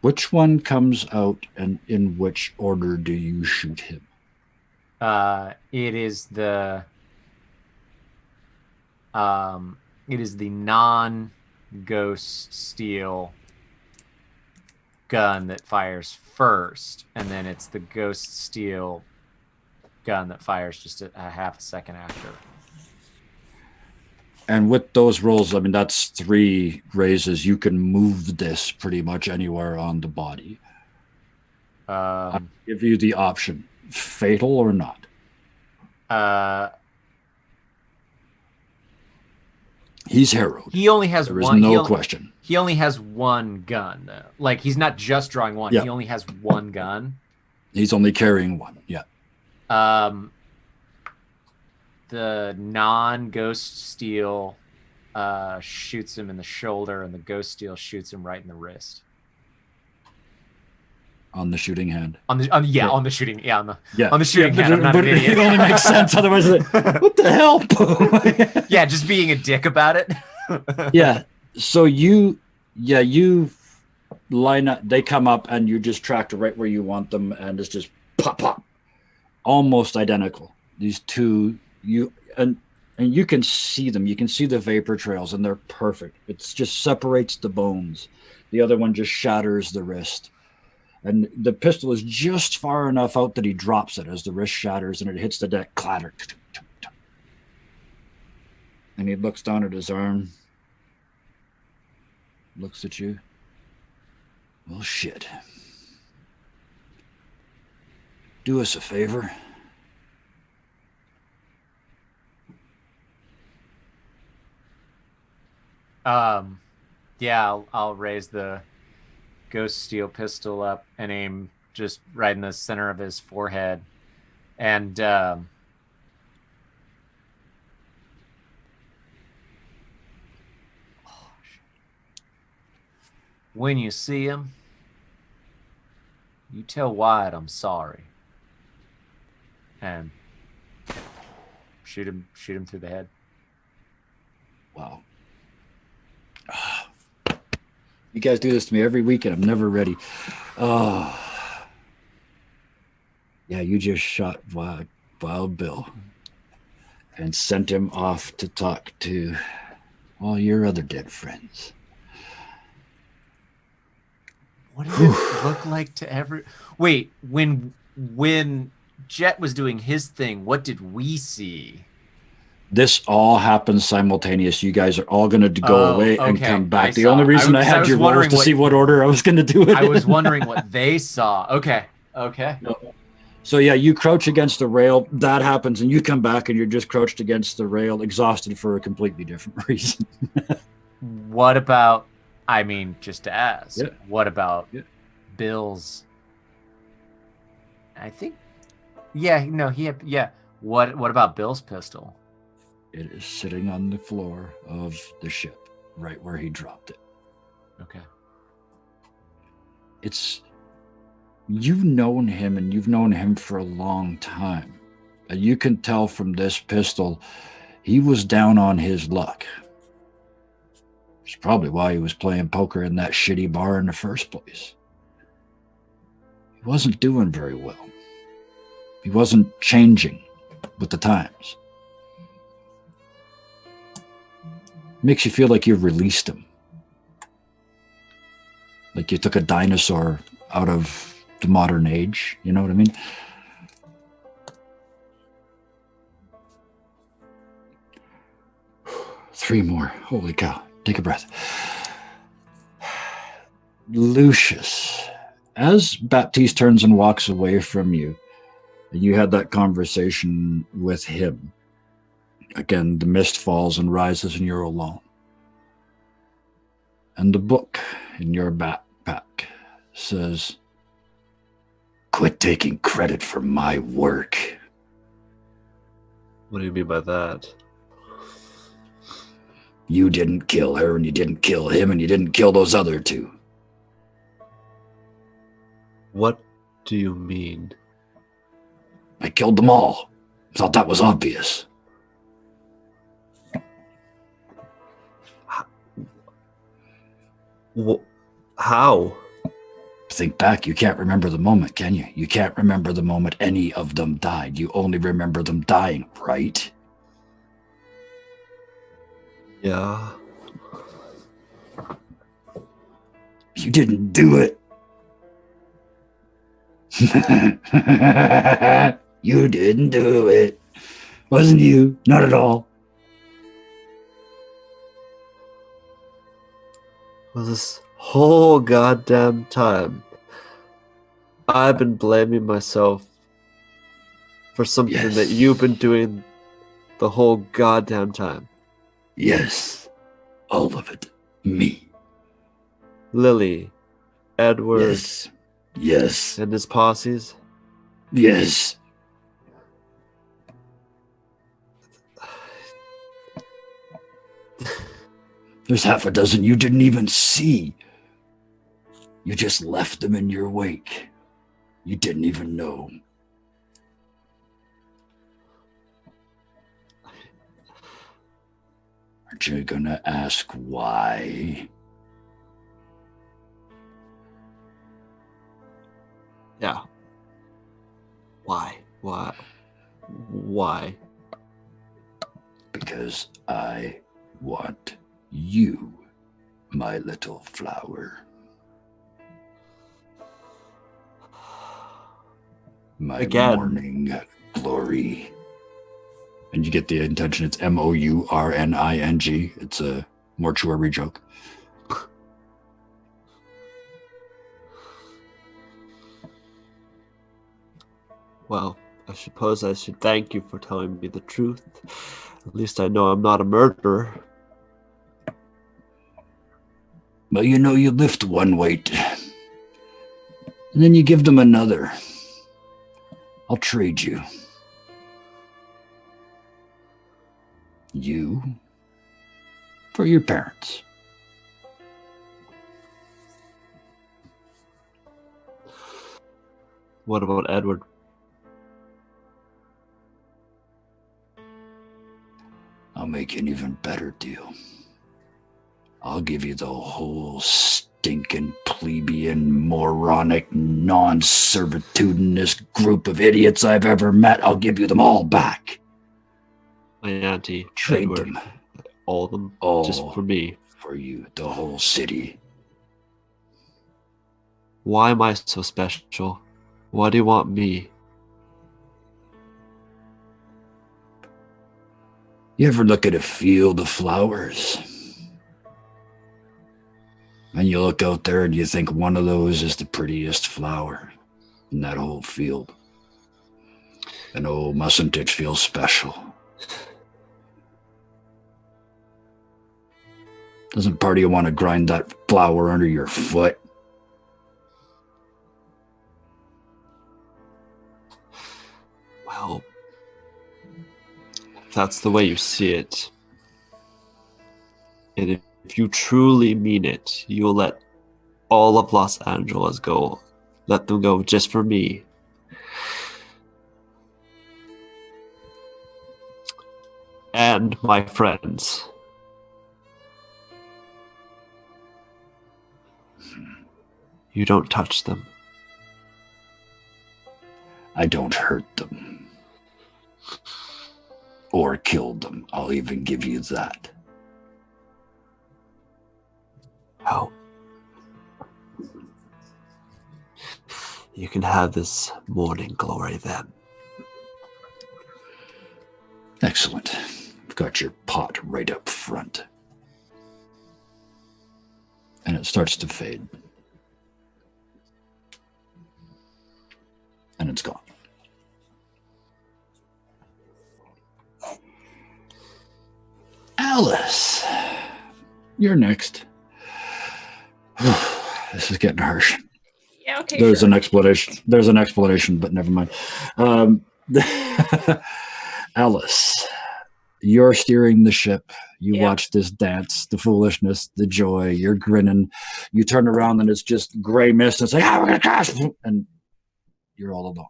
which one comes out and in which order do you shoot him? It is the non-ghost steel gun that fires first, and then it's the ghost steel gun that fires just a half a second after. And with those rolls, I mean, that's 3 raises. You can move this pretty much anywhere on the body. I'll give you the option, fatal or not. He's harrowed. He only has There is one. no question. He only has one gun, though. Like, he's not just drawing one. Yeah. He only has one gun. He's only carrying one. Yeah. The non-ghost steel shoots him in the shoulder, and the ghost steel shoots him right in the wrist. On the shooting hand. On the shooting hand. But I'm not an idiot. It only makes sense. Otherwise, what the hell? Yeah, just being a dick about it. Yeah. So you line up. They come up, and you just track right where you want them, and it's just pop, pop, almost identical. These two, and you can see them. You can see the vapor trails, and they're perfect. It just separates the bones. The other one just shatters the wrist. And the pistol is just far enough out that he drops it as the wrist shatters and it hits the deck, clatter. And he looks down at his arm, looks at you. Well, shit. Do us a favor. Yeah, I'll raise the ghost steel pistol up and aim just right in the center of his forehead. And when you see him, you tell Wyatt I'm sorry. And shoot him through the head. Wow. You guys do this to me every weekend. I'm never ready. Oh. Yeah, you just shot Wild Bill and sent him off to talk to all your other dead friends. What did it look like to every... Wait, when Jet was doing his thing, what did we see? This all happens simultaneous. You guys are all going to go away and come back. The only reason I had you roll was to see what order I was going to do it. I was wondering what they saw. Okay. No. So yeah, you crouch against the rail. That happens, and you come back, and you're just crouched against the rail, exhausted for a completely different reason. What about? I mean, just to ask. Yeah. What about Bill's? I think. Yeah. No. Yeah. What about Bill's pistol? It is sitting on the floor of the ship, right where he dropped it. Okay. You've known him, and you've known him for a long time. And you can tell from this pistol, he was down on his luck. It's probably why he was playing poker in that shitty bar in the first place. He wasn't doing very well. He wasn't changing with the times. Makes you feel like you've released him. Like you took a dinosaur out of the modern age. You know what I mean? Three more. Holy cow. Take a breath. Lucius, as Baptiste turns and walks away from you, and you had that conversation with him, again, the mist falls and rises, and you're alone. And the book in your backpack says, "Quit taking credit for my work." What do you mean by that? You didn't kill her, and you didn't kill him, and you didn't kill those other two. What do you mean? I killed them all. Thought that was obvious. How? Think back. You can't remember the moment, can you? You can't remember the moment any of them died. You only remember them dying, right? Yeah. You didn't do it. You didn't do it. Wasn't you? Not at all. Well, this whole goddamn time, I've been blaming myself for something Yes. that you've been doing the whole goddamn time. Yes. All of it. Me. Lily, Edward, Yes. Yes. and his posses. Yes. There's half a dozen you didn't even see. You just left them in your wake. You didn't even know. Aren't you gonna ask why? Yeah. Why? Why? Why? Because I want you, my little flower. My Again. morning glory. And you get the intention. It's MOURNING. It's a mortuary joke. Well, I suppose I should thank you for telling me the truth. At least I know I'm not a murderer. Well, you know, you lift one weight, and then you give them another. I'll trade you. You for your parents. What about Edward? I'll make you an even better deal. I'll give you the whole stinking plebeian, moronic, non-servitudinous group of idiots I've ever met. I'll give you them all back. My auntie, Trade Edward, them. all of them, All just for me. for you, the whole city. Why am I so special? Why do you want me? You ever look at a field of flowers? And you look out there and you think one of those is the prettiest flower in that whole field. And oh, mustn't it feel special? Doesn't part of you want to grind that flower under your foot? Well, if that's the way you see it, and if you truly mean it, you'll let all of Los Angeles go. Let them go just for me. And my friends. You don't touch them. I don't hurt them. Or kill them. I'll even give you that. Well, you can have this morning glory then. Excellent. I've got your pot right up front. And it starts to fade. And it's gone. Alice, you're next. This is getting harsh. Yeah, okay. There's sure. an explanation. There's an explanation, but never mind. Alice, you're steering the ship. You Yeah. watch this dance, the foolishness, the joy. You're grinning. You turn around and it's just gray mist. It's like, we're gonna crash, and you're all alone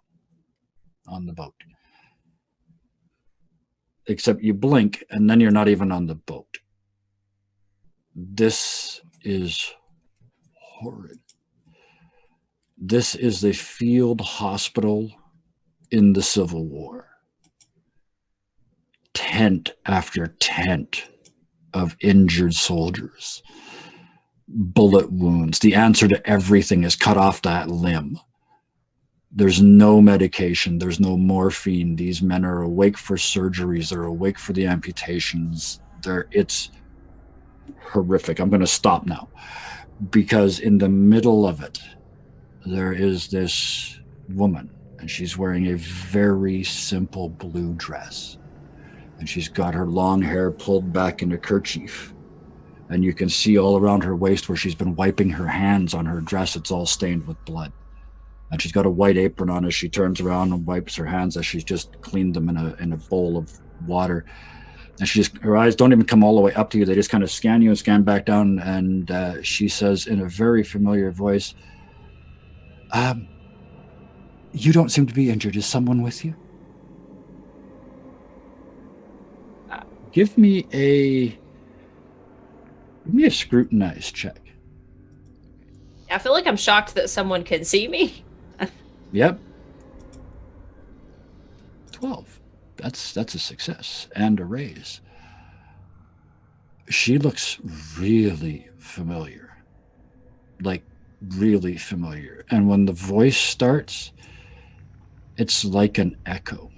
on the boat. Except you blink, and then you're not even on the boat. This is horrid. This is the field hospital in the Civil War. Tent after tent of injured soldiers. Bullet wounds. The answer to everything is cut off that limb. There's no medication. There's no morphine. These men are awake for surgeries. They're awake for the amputations. It's horrific. I'm going to stop now because in the middle of it, there is this woman, and she's wearing a very simple blue dress, and she's got her long hair pulled back in a kerchief, and you can see all around her waist where she's been wiping her hands on her dress. It's all stained with blood. And she's got a white apron on as she turns around and wipes her hands as she's just cleaned them in a bowl of water. And her eyes don't even come all the way up to you. They just kind of scan you and scan back down. And she says in a very familiar voice, you don't seem to be injured. Is someone with you? Give me a scrutinize check. I feel like I'm shocked that someone can see me. Yep. 12. That's a success and a raise. She looks really familiar. Like really familiar. And when the voice starts, it's like an echo.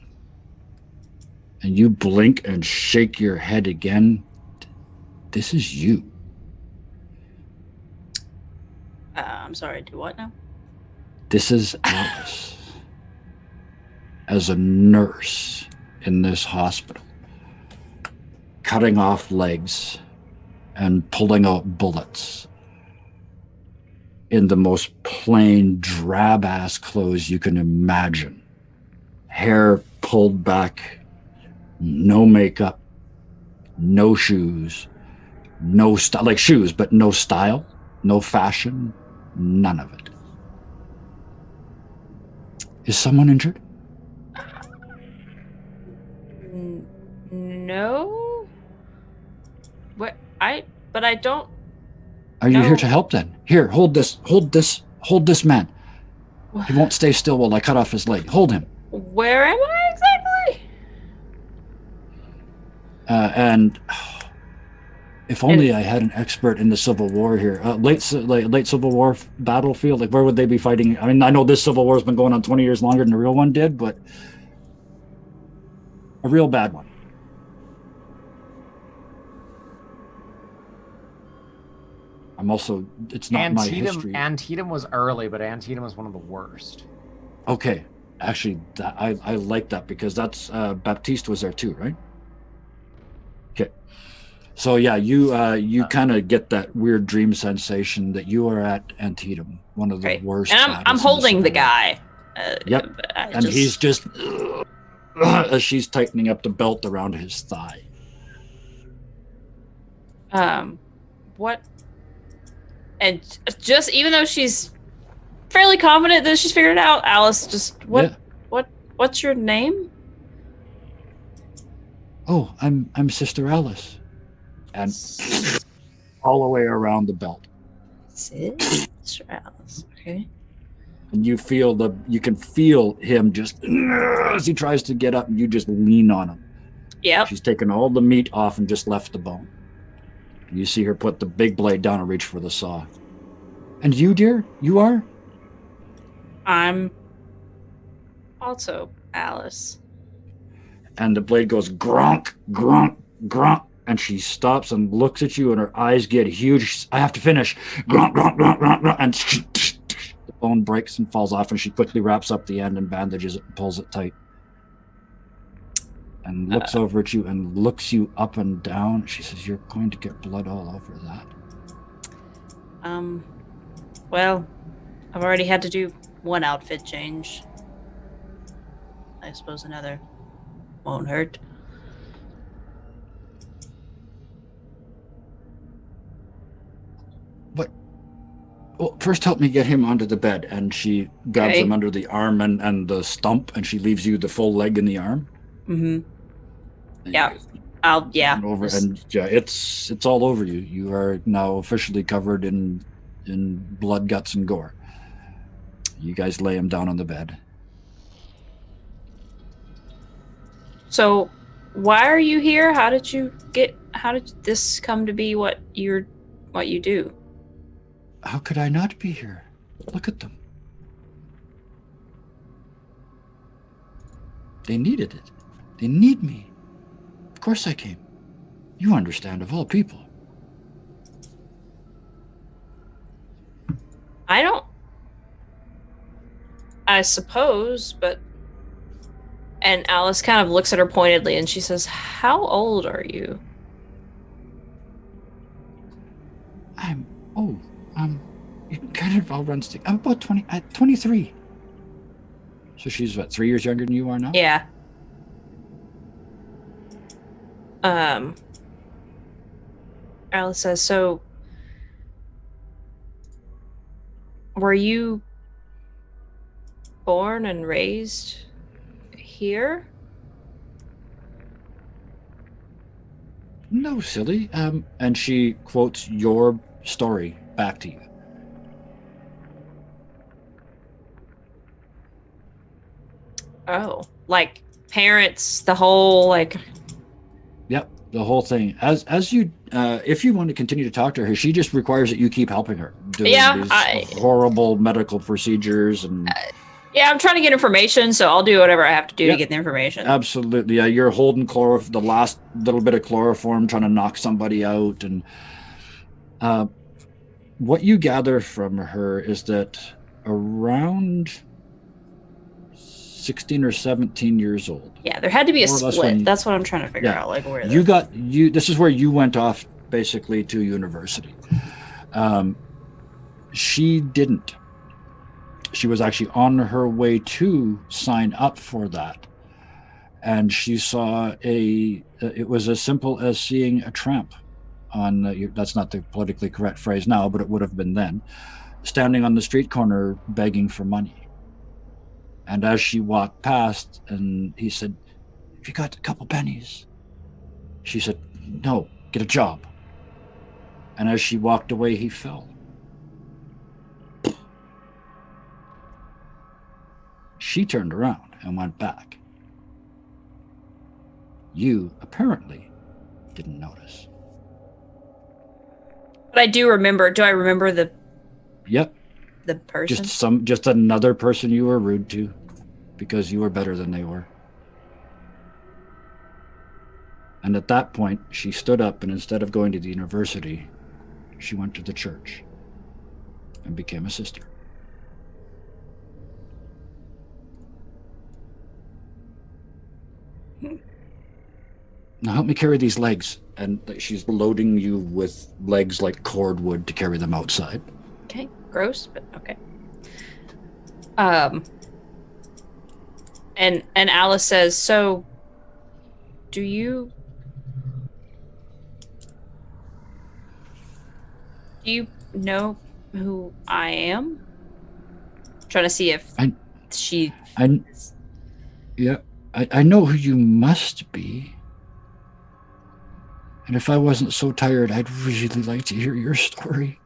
And you blink and shake your head again. This is you. I'm sorry, do what now? This is Alice as a nurse in this hospital, cutting off legs and pulling out bullets in the most plain, drab-ass clothes you can imagine. Hair pulled back, no makeup, no shoes, no style, like shoes, but no style, no fashion, none of it. Is someone injured? No. What? But I don't. Are you here to help then? Here, hold this man. He won't stay still while I cut off his leg. Hold him. Where am I exactly? And if only I had an expert in the Civil War here. Late Civil War battlefield. Like, where would they be fighting? I mean, I know this Civil War has been going on 20 years longer than the real one did, but a real bad one. I'm also. It's not my history. Antietam was early, but Antietam was one of the worst. Okay, actually, I like that because that's Baptiste was there too, right? Okay. So yeah, you kind of get that weird dream sensation that you are at Antietam, one of the worst. And I'm holding the guy. Yep. And he's just as she's tightening up the belt around his thigh. What? And just even though she's fairly confident that she's figured it out, Alice, just what's your name? Oh, I'm Sister Alice. And all the way around the belt. Sister Alice, okay. And you can feel him just as he tries to get up, and you just lean on him. Yep. She's taken all the meat off and just left the bone. You see her put the big blade down and reach for the saw. And you, dear? You are? I'm also Alice. And the blade goes grunk, grunk, grunk. And she stops and looks at you, and her eyes get huge. I have to finish. Grunk, grunk, grunk, grunk, grunk. And the bone breaks and falls off, and she quickly wraps up the end and bandages it and pulls it tight. And looks over at you and looks you up and down. She says, "You're going to get blood all over that." Well, I've already had to do one outfit change. I suppose another won't hurt. But, well, first help me get him onto the bed. And she grabs him under the arm and the stump, and she leaves you the full leg and the arm. Mm-hmm. And Yeah. it's all over you. You are now officially covered in in blood, guts, and gore. You guys lay him down on the bed. So, why are you here? How did this come to be what you do? How could I not be here? Look at them. They needed it. They need me. Of course I came. You understand, of all people. I don't. I suppose, but. And Alice kind of looks at her pointedly and she says, "How old are you?" I'm old. It kind of all runs together. I'm about 23. So she's what, 3 years younger than you are now? Yeah. Alice says, "So, were you born and raised here?" No, silly. And she quotes your story back to you. Oh, like parents, the whole like. Yep, the whole thing. As you, if you want to continue to talk to her, she just requires that you keep helping her doing these horrible medical procedures and. Yeah, I'm trying to get information, so I'll do whatever I have to do to get the information. Absolutely. Yeah, you're holding the last little bit of chloroform, trying to knock somebody out. And what you gather from her is that around 16 or 17 years old. Yeah, there had to be a split. That's what I'm trying to figure out. Like where this is where you went off basically to university. She didn't. She was actually on her way to sign up for that. And she saw it was as simple as seeing a tramp on, that's not the politically correct phrase now, but it would have been then, standing on the street corner begging for money. And as she walked past and he said, "Have you got a couple pennies?" She said, "No, get a job." And as she walked away, he fell. She turned around and went back. You apparently didn't notice. But I do remember. Do I remember the? Yep. The person. Just another person you were rude to, because you were better than they were. And at that point, she stood up, and instead of going to the university, she went to the church and became a sister. Now help me carry these legs. And she's loading you with legs like cordwood to carry them outside. Okay, gross, but okay. And Alice says, "So, do you know who I am?" Trying to see if I know who you must be. And if I wasn't so tired, I'd really like to hear your story.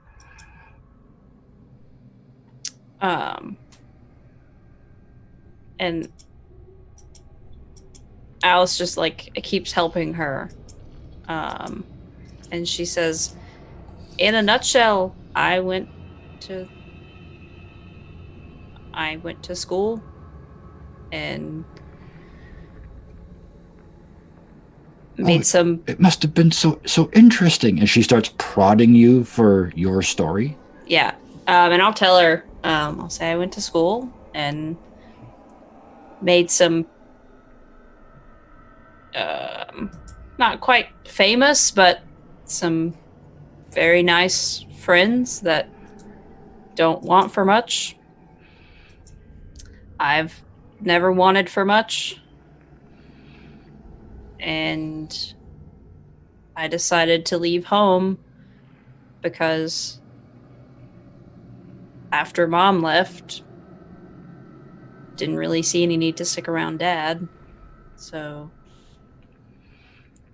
And Alice just keeps helping her. And she says, "In a nutshell, I went to school and made some." It must have been so interesting. And she starts prodding you for your story. Yeah. And I'll tell her, I'll say I went to school and made some not quite famous, but some very nice friends that don't want for much. I've never wanted for much. And I decided to leave home because after Mom left, didn't really see any need to stick around Dad. So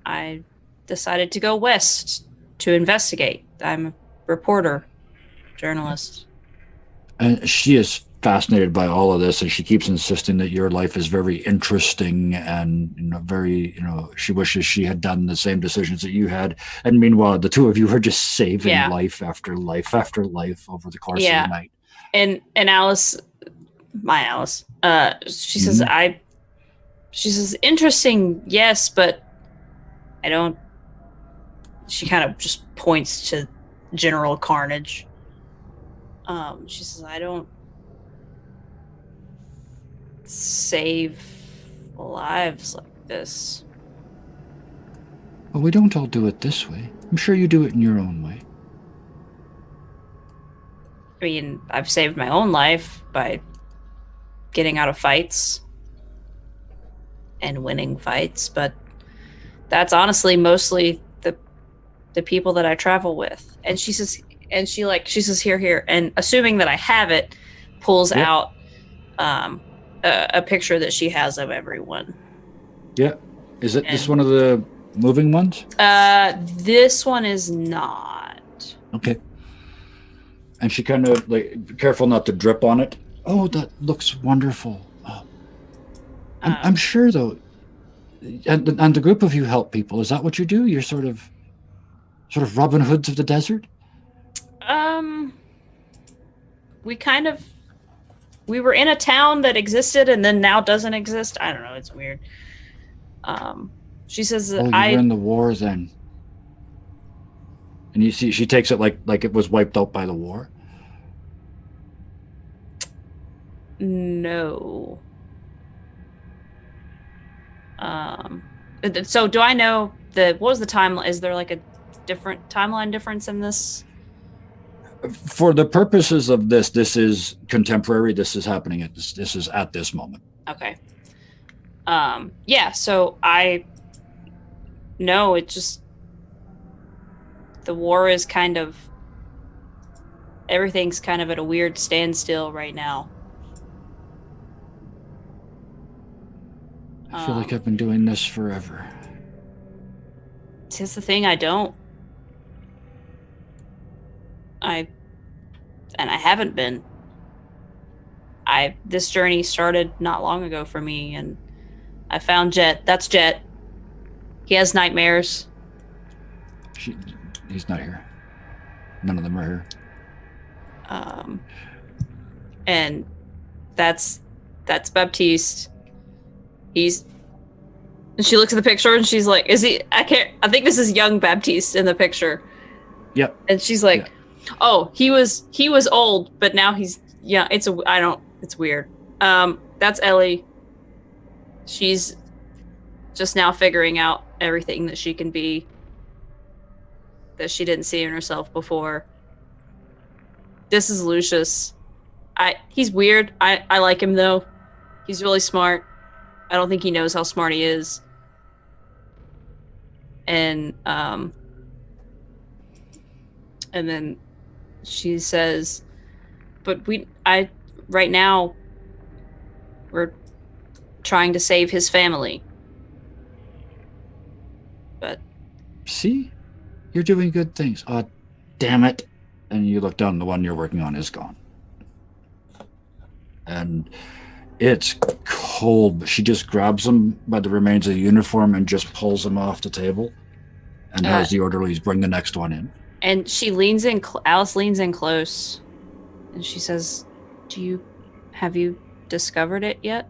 I decided to go west to investigate. I'm a reporter journalist. And she is fascinated by all of this, and she keeps insisting that your life is very interesting and very, she wishes she had done the same decisions that you had. And meanwhile, the two of you are just saving life after life after life over the course of the night. And Alice, my Alice, she says, she says, interesting, yes, but I don't. She kind of just points to general carnage. She says, I don't save lives like this. Well, we don't all do it this way. I'm sure you do it in your own way. I mean, I've saved my own life by getting out of fights and winning fights, but that's honestly mostly the people that I travel with. And she says, she says, here, and assuming that I have it, pulls out a picture that she has of everyone. Yeah. Is it this one of the moving ones? This one is not. Okay. And she kind of be careful not to drip on it. Oh, that looks wonderful. I'm sure though, and the group of you help people. Is that what you do? You're sort of Robin Hoods of the desert? We were in a town that existed and then now doesn't exist. I don't know. It's weird. She says that you were in the war then. And you see, she takes it like it was wiped out by the war. No. So do I know what was the timeline? Is there like a different timeline difference in this? For the purposes of this is contemporary. This is happening this is at this moment. Okay. Yeah, so I know it just the war is everything's kind of at a weird standstill right now. I feel like I've been doing this forever. It's the thing, I don't. I haven't been. This journey started not long ago for me, and I found Jet. That's Jet. He has nightmares. He's not here. None of them are here. And that's Baptiste. And she looks at the picture and she's like, I think this is young Baptiste in the picture. Yep. And she's like, oh, he was old, but now he's it's weird. That's Ellie. She's just now figuring out everything that she can be that she didn't see in herself before. This is Lucius. He's weird. I like him though. He's really smart. I don't think he knows how smart he is. And then she says, but right now we're trying to save his family. But see, you're doing good things. Oh, damn it. And you look down, the one you're working on is gone. And it's cold, but she just grabs him by the remains of the uniform and just pulls him off the table and has the orderlies bring the next one in. And she leans in, Alice leans in close and she says, have you discovered it yet?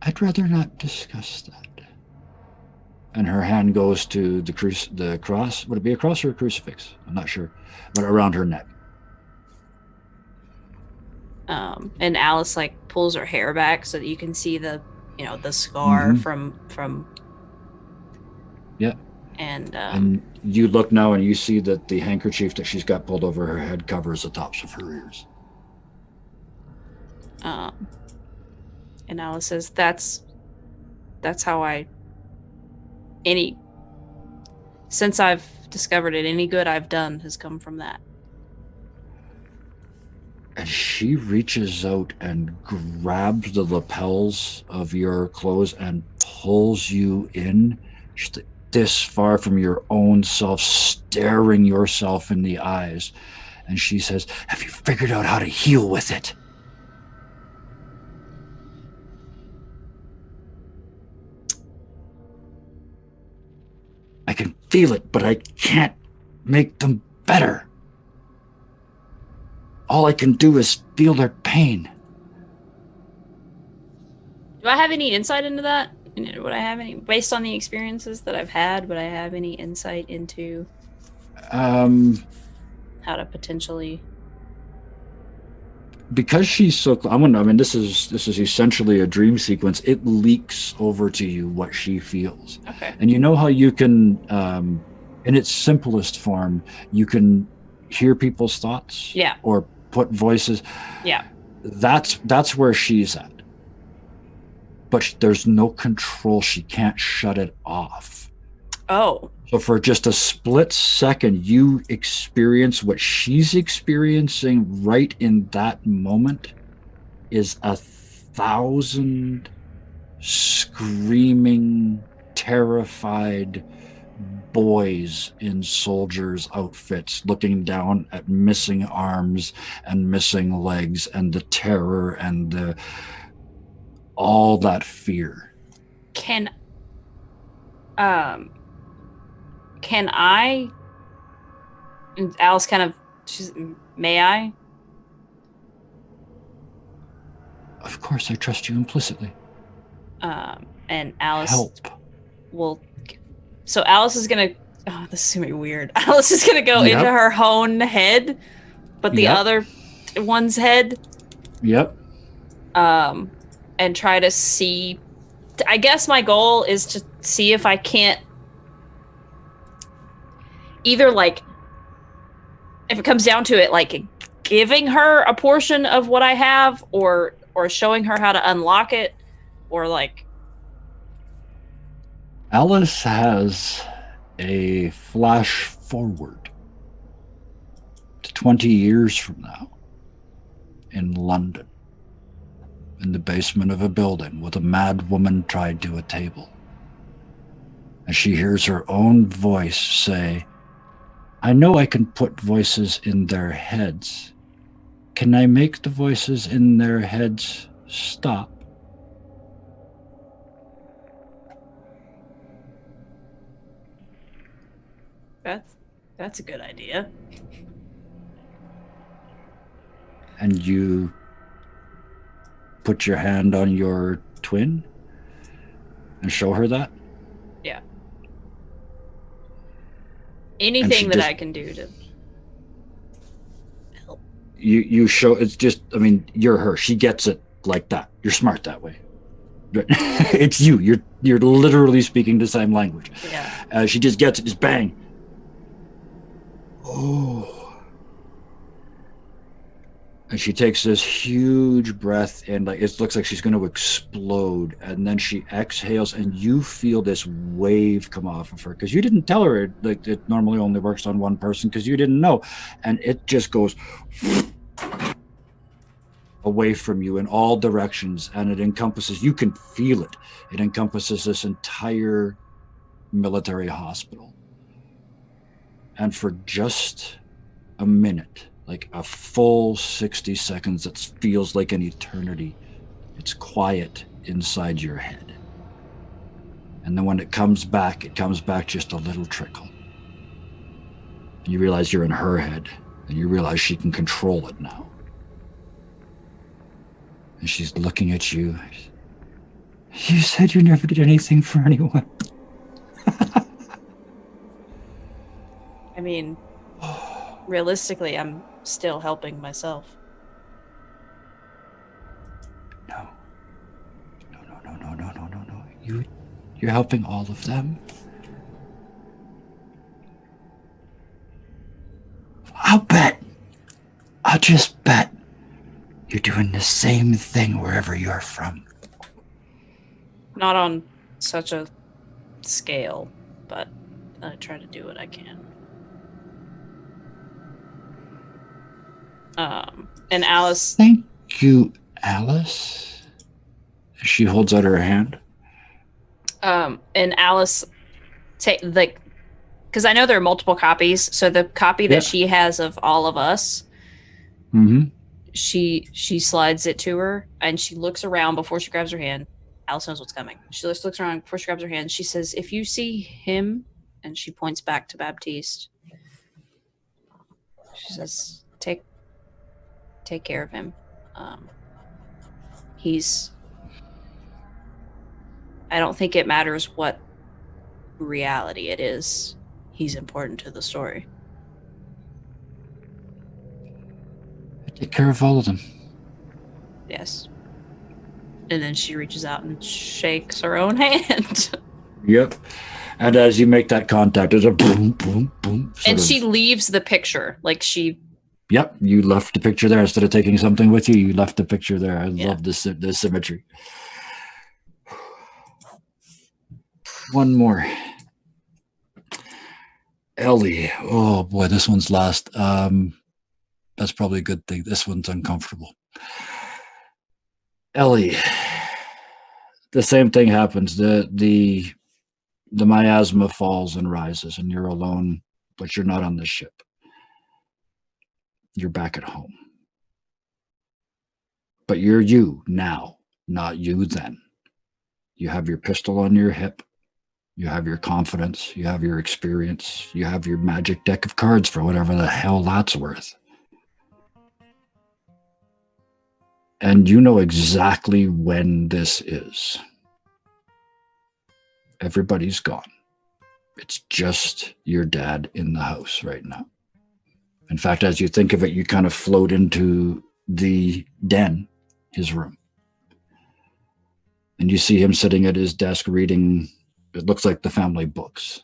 I'd rather not discuss that. And her hand goes to the cross. Would it be a cross or a crucifix? I'm not sure. But around her neck. And Alice pulls her hair back so that you can see the scar from. Yeah. And you look now and you see that the handkerchief that she's got pulled over her head covers the tops of her ears. And Alice says, that's how since I've discovered it, any good I've done has come from that. And she reaches out and grabs the lapels of your clothes and pulls you in She's like this far from your own self, staring yourself in the eyes. And she says, have you figured out how to heal with it? I can feel it, but I can't make them better. All I can do is feel their pain. Do I have any insight into that? Would I have any, based on the experiences that I've had, would I have any insight into how to potentially? Because she's so, I mean, this is essentially a dream sequence. It leaks over to you what she feels. Okay. And you know how you can, in its simplest form, you can hear people's thoughts. Yeah. Or put voices. Yeah. That's where she's at. But there's no control. She can't shut it off. Oh. So for just a split second, you experience what she's experiencing right in that moment is 1,000 screaming, terrified boys in soldiers' outfits looking down at missing arms and missing legs and the terror and all that fear. Can I? And Alice kind of, may I? Of course, I trust you implicitly. And Alice Help. will. So Alice is gonna. Oh, this is gonna be weird. Alice is gonna go into her own head, but the other one's head. Yep. And try to see. I guess my goal is to see if I can't either, like, if it comes down to it, like giving her a portion of what I have, or showing her how to unlock it, or like. Alice has a flash forward to 20 years from now in London, in the basement of a building with a mad woman tied to a table. And she hears her own voice say, I know I can put voices in their heads. Can I make the voices in their heads stop? That's a good idea. And you put your hand on your twin and show her that? Yeah. Anything that I can do to help. You show, it's just, I mean, you're her. She gets it like that. You're smart that way. It's you. You're literally speaking the same language. Yeah. She just gets it, just bang. Oh. And she takes this huge breath and like it looks like she's going to explode, and then she exhales and you feel this wave come off of her because you didn't tell her it normally only works on one person because you didn't know, and it just goes away from you in all directions, and it encompasses, you can feel it, it encompasses this entire military hospital. And for just a minute, like a full 60 seconds that feels like an eternity, it's quiet inside your head. And then when it comes back just a little trickle. And you realize you're in her head, and you realize she can control it now. And she's looking at you. You said you never did anything for anyone. I mean, realistically, I'm still helping myself. No. You're helping all of them. I'll just bet you're doing the same thing wherever you're from. Not on such a scale, but I try to do what I can. And Alice. Thank you, Alice. She holds out her hand. And Alice take like, because I know there are multiple copies. So the copy that she has of all of us, she slides it to her, and she looks around before she grabs her hand. Alice knows what's coming. She just looks around before she grabs her hand. She says, "If you see him," and she points back to Baptiste. She says, "Take care of him. He's. I don't think it matters what reality it is. He's important to the story." I take care of all of them. Yes. And then she reaches out and shakes her own hand. Yep. And as you make that contact, there's a boom, boom, boom. And she leaves the picture. Like she... Yep, you left the picture there. Instead of taking something with you, you left the picture there. I love this symmetry. One more. Ellie. Oh boy, this one's last. That's probably a good thing. This one's uncomfortable. Ellie. The same thing happens. The miasma falls and rises, and you're alone, but you're not on the ship. You're back at home. But you're you now, not you then. You have your pistol on your hip. You have your confidence. You have your experience. You have your magic deck of cards for whatever the hell that's worth. And you know exactly when this is. Everybody's gone. It's just your dad in the house right now. In fact, as you think of it, you kind of float into the den, his room. And you see him sitting at his desk reading, it looks like the family books.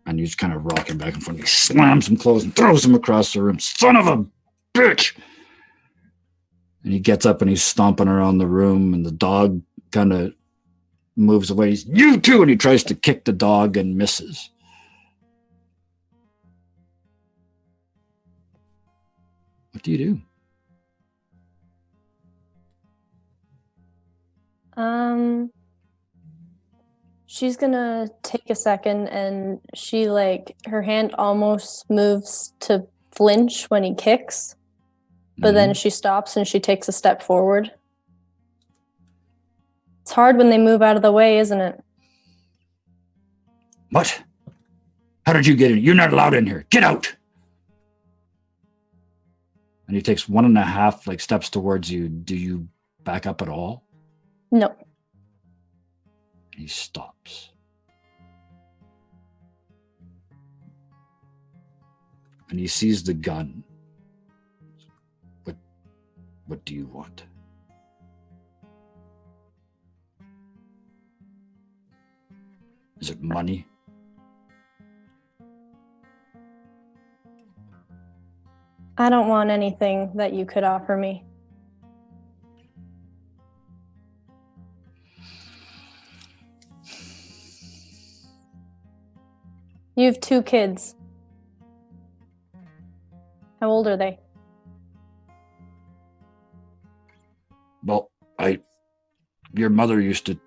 And he's kind of rocking back and forth. He slams them closed and throws them across the room. Son of a bitch! And he gets up and he's stomping around the room, and the dog kind of moves away. He's, "You too!" And he tries to kick the dog and misses. What do you do? She's gonna take a second, and she her hand almost moves to flinch when he kicks, but then she stops and she takes a step forward. It's hard when they move out of the way, isn't it? What? How did you get in? You're not allowed in here. Get out! And he takes 1.5 steps towards you. Do you back up at all? No. He stops. And he sees the gun. What do you want? Is it money? I don't want anything that you could offer me. You have 2 kids. How old are they? Well, your mother used to...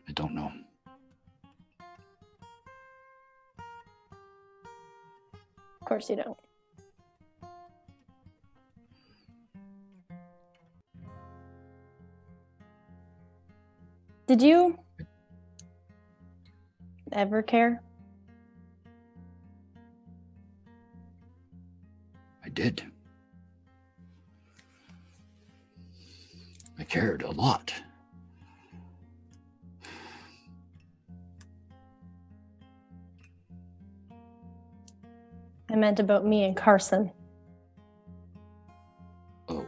I don't know. Of course you don't. Did you ever care? I did. I cared a lot. I meant about me and Carson. Oh.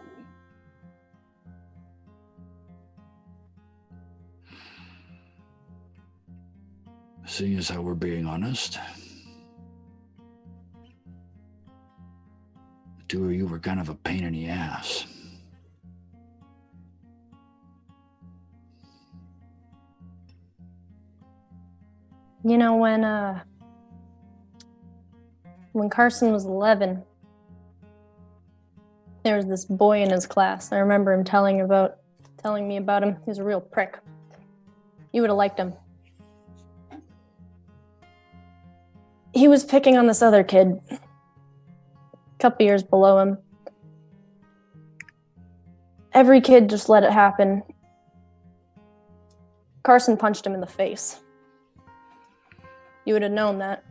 Seeing as how we're being honest, the 2 of you were kind of a pain in the ass. You know, when Carson was 11, there was this boy in his class. I remember him telling about telling me about him. He's a real prick. You would have liked him. He was picking on this other kid, a couple years below him. Every kid just let it happen. Carson punched him in the face. You would have known that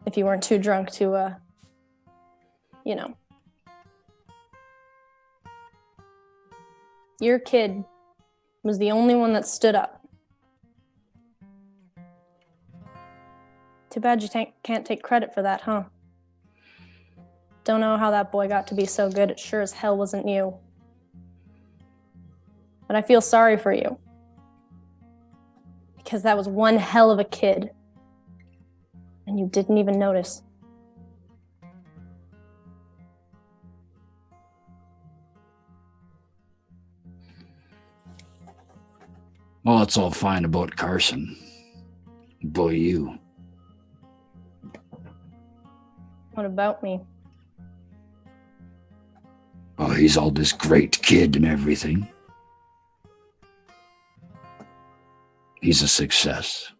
if you weren't too drunk to, Your kid was the only one that stood up. Too bad you can't take credit for that, huh? Don't know how that boy got to be so good. It sure as hell wasn't you. But I feel sorry for you. Because that was one hell of a kid. And you didn't even notice. Well, it's all fine about Carson. Boy, you. What about me? Oh, he's all this great kid and everything. He's a success.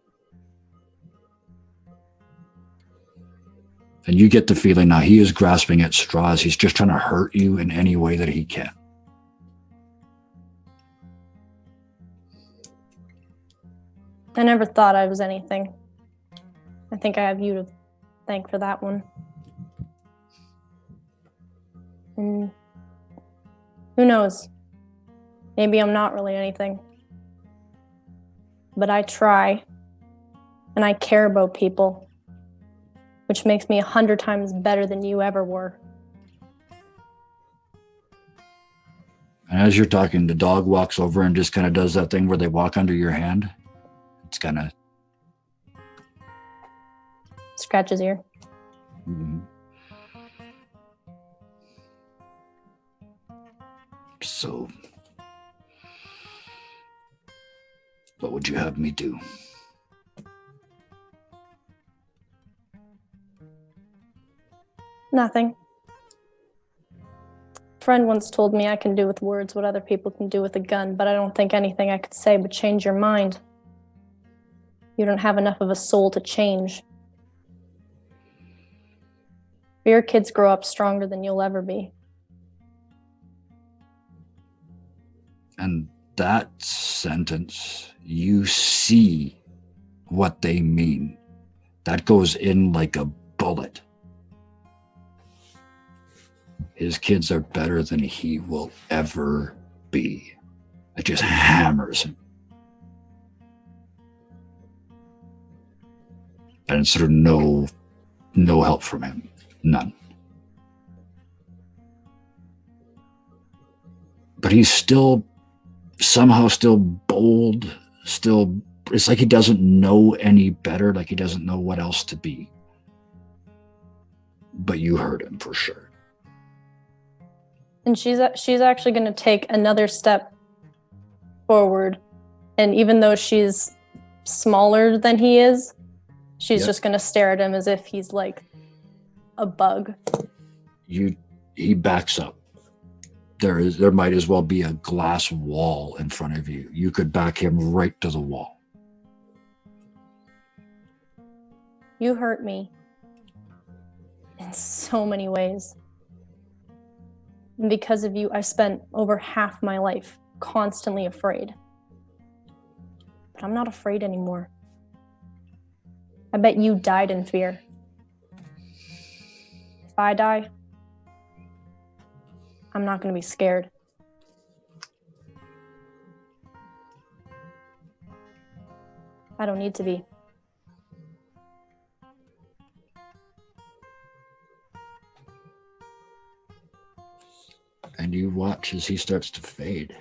And you get the feeling now he is grasping at straws. He's just trying to hurt you in any way that he can. I never thought I was anything. I think I have you to thank for that one. And who knows? Maybe I'm not really anything. But I try, and I care about people, which makes me 100 times better than you ever were. And as you're talking, the dog walks over and just kind of does that thing where they walk under your hand. It's kind of... Scratch his ear. Mm-hmm. So, what would you have me do? Nothing. A friend once told me I can do with words what other people can do with a gun, but I don't think anything I could say would change your mind. You don't have enough of a soul to change. Your kids grow up stronger than you'll ever be. And that sentence, you see what they mean. That goes in like a bullet. His kids are better than he will ever be. It just hammers him. And sort of no help from him. None. But he's somehow still bold, it's like he doesn't know any better, like he doesn't know what else to be. But you heard him for sure. And she's actually going to take another step forward. And even though she's smaller than he is, she's just going to stare at him as if he's like a bug. He backs up. There might as well be a glass wall in front of you. You could back him right to the wall. You hurt me in so many ways. And because of you, I spent over half my life constantly afraid. But I'm not afraid anymore. I bet you died in fear. If I die, I'm not going to be scared. I don't need to be. And you watch as he starts to fade.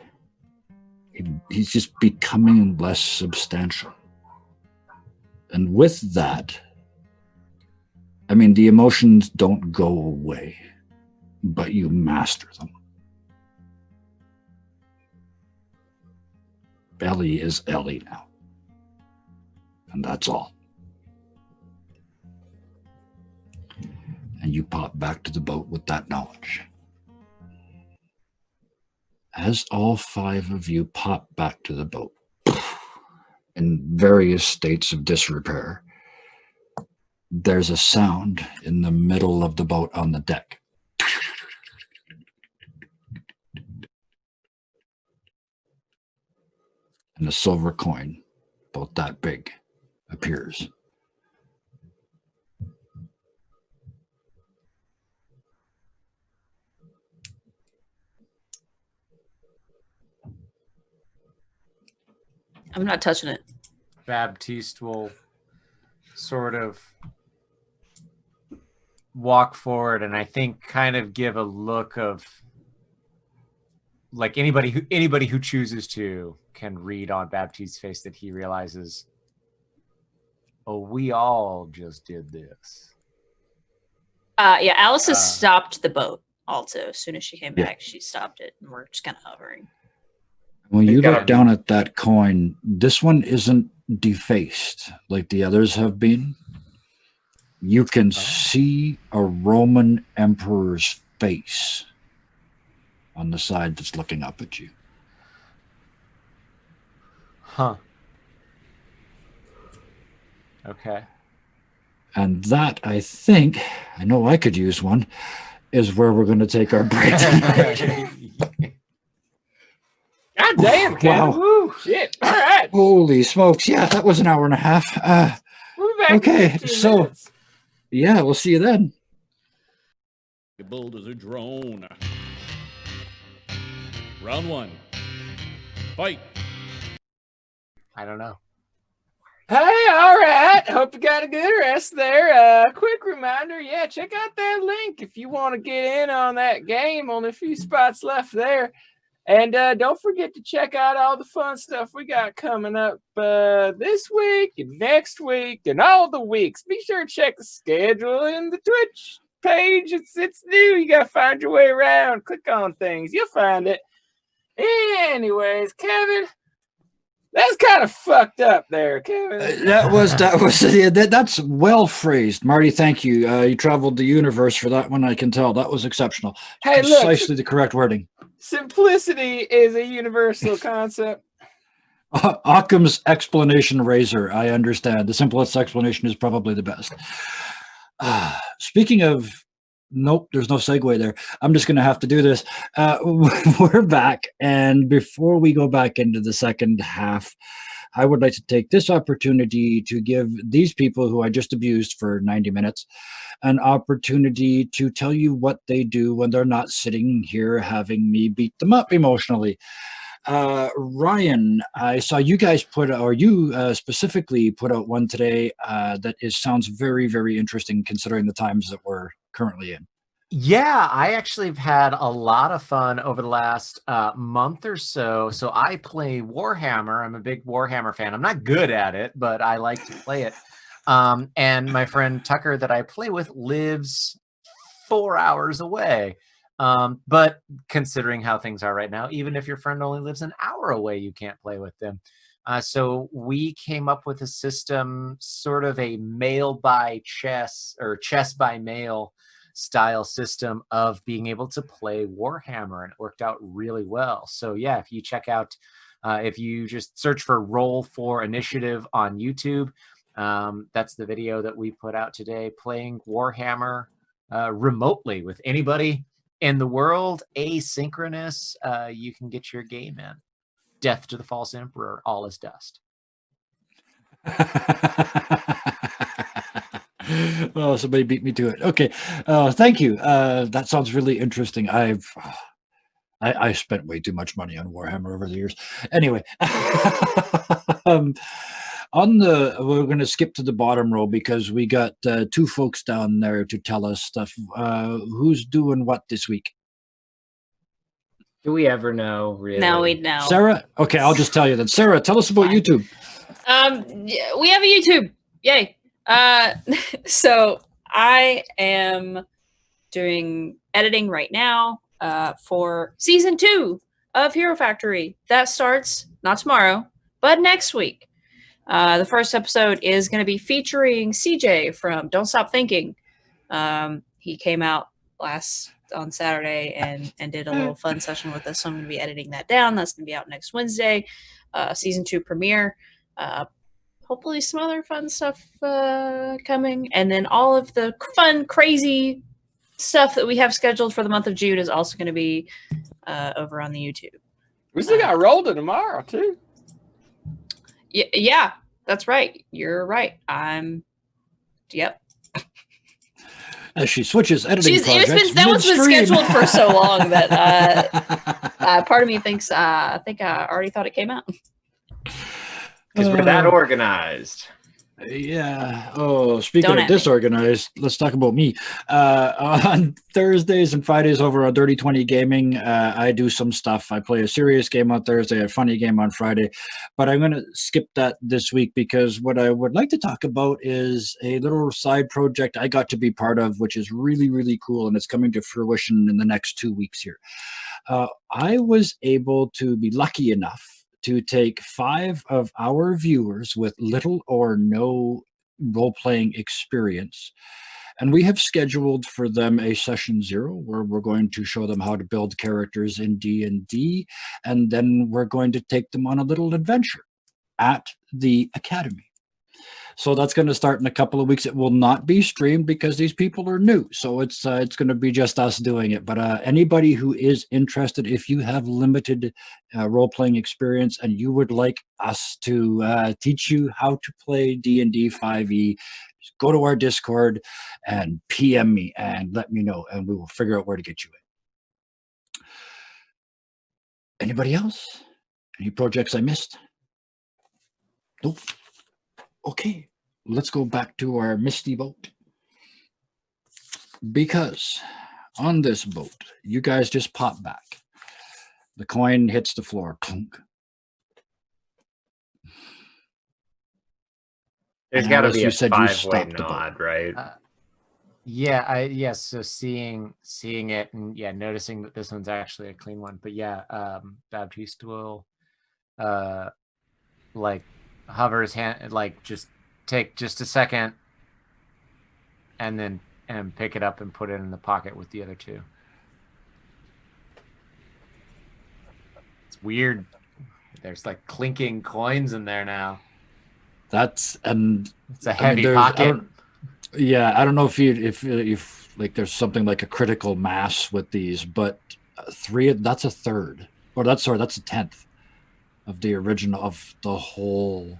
He's just becoming less substantial. And with that, I mean, the emotions don't go away, but you master them. Ellie is Ellie now. And that's all. And you pop back to the boat with that knowledge. as all 5 of you pop back to the boat in various states of disrepair, there's a sound in the middle of the boat on the deck. And a silver coin, about that big, appears. I'm not touching it. Baptiste will sort of walk forward and I think kind of give a look of like anybody who chooses to can read on Baptiste's face that he realizes, oh, we all just did this. Yeah, Alice has stopped the boat also. As soon as she came Yeah. back, she stopped it, and we're just kind of hovering. When you got look down at that coin, this one isn't defaced like the others have been. You can see a Roman emperor's face on the side that's looking up at you. Huh. Okay. And that, I think, I know I could use one, is where we're going to take our break tonight. God damn, Kevin. Wow. Woo, shit. All right. Holy smokes. Yeah, that was an hour and a half. We'll be back Okay, in 15 so- minutes. Yeah, we'll see you then. The bulldozer drone. Round 1. Fight. I don't know. Hey, all right. Hope you got a good rest there. Quick reminder, yeah, check out that link if you want to get in on that game. Only a few spots left there. And don't forget to check out all the fun stuff we got coming up this week and next week and all the weeks. Be sure to check the schedule in the Twitch page. It's new. You got to find your way around. Click on things. You'll find it. Anyways, Kevin, that's kind of fucked up there, Kevin. That's well phrased, Marty. Thank you. You traveled the universe for that one. I can tell that was exceptional. Hey, look. Precisely the correct wording. Simplicity is a universal concept. Occam's explanation razor. I understand. The simplest explanation is probably the best. Speaking of, nope, there's no segue there. I'm just going to have to do this. We're back. And before we go back into the second half, I would like to take this opportunity to give these people who I just abused for 90 minutes an opportunity to tell you what they do when they're not sitting here having me beat them up emotionally. Ryan, I saw you guys specifically put out one today that sounds very, very interesting considering the times that we're currently in. Yeah, I actually have had a lot of fun over the last month or so. So I play Warhammer. I'm a big Warhammer fan. I'm not good at it, but I like to play it. And my friend Tucker that I play with lives 4 hours away. But considering how things are right now, even if your friend only lives an hour away, you can't play with them. So we came up with a system, sort of a mail by chess or chess by mail style system of being able to play Warhammer, and it worked out really well. So yeah, if you check out, if you just search for Roll for Initiative on YouTube, that's the video that we put out today, playing Warhammer remotely with anybody in the world, asynchronous. You can get your game in. Death to the False Emperor, all is dust. Oh, somebody beat me to it. Okay, thank you. That sounds really interesting. I spent way too much money on Warhammer over the years. Anyway, we're going to skip to the bottom row because we got 2 folks down there to tell us stuff. Who's doing what this week? Do we ever know, really? Now we know. Sarah? Okay, I'll just tell you then. Sarah, tell us about YouTube. Yeah, we have a YouTube. Yay. So I am doing editing right now for season 2 of Hero Factory. That starts not tomorrow, but next week. The first episode is going to be featuring CJ from Don't Stop Thinking. He came out on Saturday and did a little fun session with us. So I'm going to be editing that down. That's going to be out next Wednesday. Season 2 premiere. Hopefully some other fun stuff coming. And then all of the fun, crazy stuff that we have scheduled for the month of June is also going to be over on the YouTube. We still got Rolda tomorrow, too. Yeah, that's right. You're right. Yep. As she switches editing projects, that one's been midstream. scheduled for so long that part of me thinks I think I already thought it came out. Because we're that organized. Yeah. Oh, speaking Don't of at me. disorganized, let's talk about me. On Thursdays and Fridays over on Dirty 20 Gaming, I do some stuff. I play a serious game on Thursday, a funny game on Friday, but I'm going to skip that this week because what I would like to talk about is a little side project I got to be part of, which is really, really cool, and it's coming to fruition in the next 2 weeks here. I was able to be lucky enough to take 5 of our viewers with little or no role-playing experience, and we have scheduled for them a session 0 where we're going to show them how to build characters in D&D, and then we're going to take them on a little adventure at the Academy. So that's going to start in a couple of weeks. It will not be streamed because these people are new. So it's going to be just us doing it. But anybody who is interested, if you have limited role-playing experience and you would like us to teach you how to play D&D 5e, just go to our Discord and PM me and let me know, and we will figure out where to get you in. Anybody else? Any projects I missed? Nope. Okay, let's go back to our misty boat. Because on this boat, you guys just pop back. The coin hits the floor. Clunk. There's And got to Alice, be you a said you 5-way stopped the boat. nod, right? Yes. So seeing it and noticing that this one's actually a clean one. But Baptiste will like hover his hand, like just take just a second, and pick it up and put it in the pocket with the other 2. It's weird. There's like clinking coins in there now. It's a heavy pocket. I don't know if like there's something like a critical mass with these, but 3, that's a third, or that's a 10th of the original, of the whole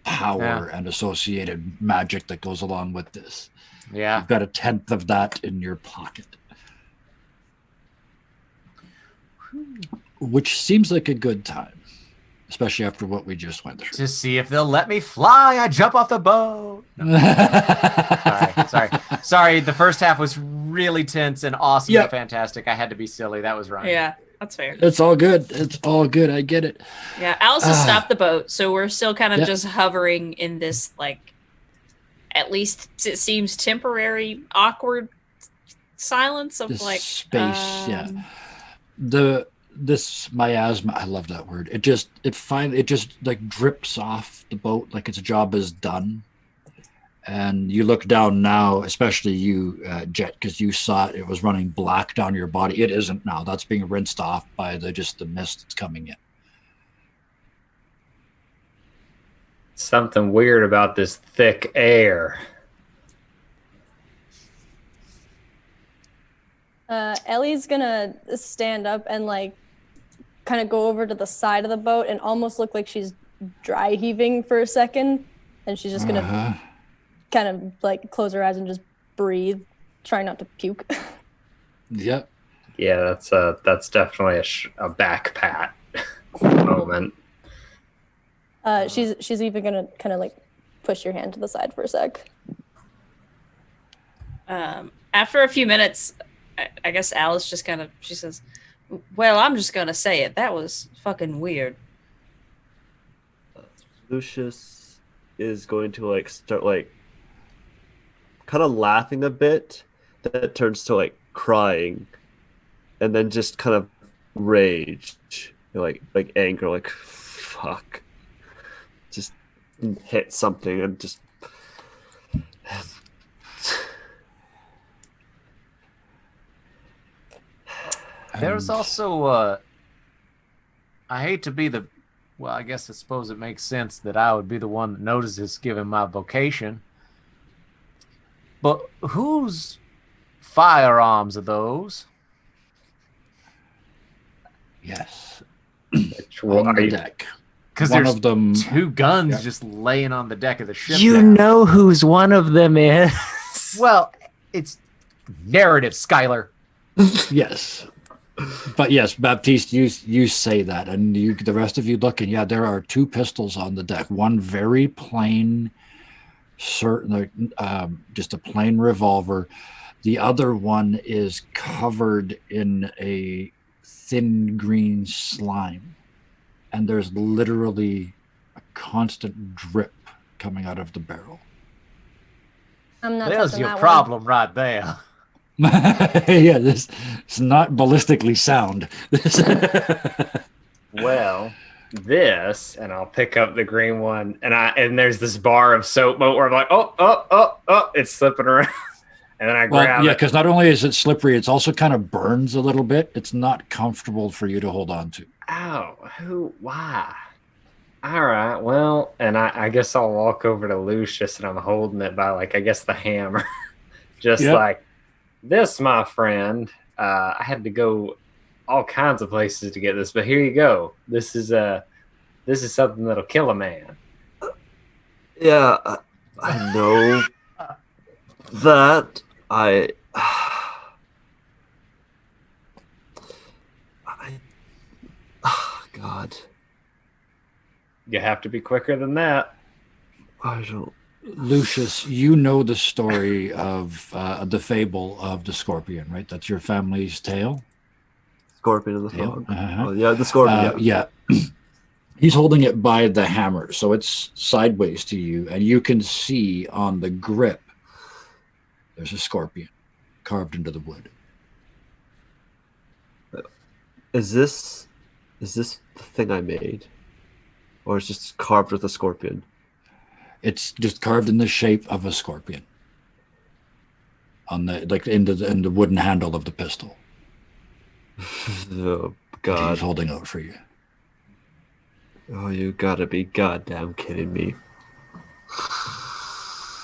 power and associated magic that goes along with this. Yeah, you've got a 10th of that in your pocket, which seems like a good time, especially after what we just went through. To see if they'll let me fly. I jump off the boat. No. Sorry. The first half was really tense and awesome and fantastic. I had to be silly. That was right. Yeah, that's fair. It's all good. It's all good. I get it. Yeah, Alice has stopped the boat, so we're still kind of just hovering in this, like, at least it seems temporary, awkward silence of this like space. This miasma, I love that word. It just like drips off the boat like its job is done. And you look down now, especially you, Jet, because you saw it was running black down your body. It isn't now. That's being rinsed off by the mist that's coming in. Something weird about this thick air. Ellie's gonna stand up and like kind of go over to the side of the boat and almost look like she's dry heaving for a second, and she's just gonna kind of like close her eyes and just breathe, try not to puke. Yep. Yeah, that's definitely a back pat moment. She's even gonna kind of like push your hand to the side for a sec. After a few minutes, I guess Alice just she says, "Well, I'm just gonna say it. That was fucking weird." Lucius is going to like start like kind of laughing a bit. That turns to like crying, and then just kind of rage, like anger, like fuck. Just hit something and just. There's And- also, I hate to be the, well, I guess I suppose it makes sense that I would be the one that notices given my vocation. But whose firearms are those? Yes. Which one On are the you? deck. Because One there's of them. two guns Yeah. just laying on the deck of the ship. You there. know whose one of them is. Well, it's narrative, Skylar. Yes. But yes, Baptiste, you say that, and the rest of you look, and yeah, there are two pistols on the deck. One very plain, certain, just a plain revolver. The other one is covered in a thin green slime, and there's literally a constant drip coming out of the barrel. I'm not There's touching your that problem right there. Yeah, this it's not ballistically sound. Well, this, and I'll pick up the green one, and there's this bar of soap boat where I'm like, oh, it's slipping around, and then I grab Well, yeah, it. because not only is it slippery, it's also kind of burns a little bit. It's not comfortable for you to hold on to. Ow, why? All right, well, and I guess I'll walk over to Lucius, and I'm holding it by, like, I guess the hammer. Just Yep. like, this, my friend, I had to go all kinds of places to get this, but here you go. This is something that'll kill a man. Yeah, I know that. God, You have to be quicker than that. I don't. Lucius, you know the story of the fable of the scorpion, right? That's your family's tale. Scorpion and the Tail? frog. Uh-huh. Oh, yeah, the scorpion. Yeah. He's holding it by the hammer, so it's sideways to you, and you can see on the grip there's a scorpion carved into the wood. Is this the thing I made, or is it just carved with a scorpion? It's just carved in the shape of a scorpion on the in the wooden handle of the pistol. Oh He's God! holding out for you. Oh, you gotta be goddamn kidding me!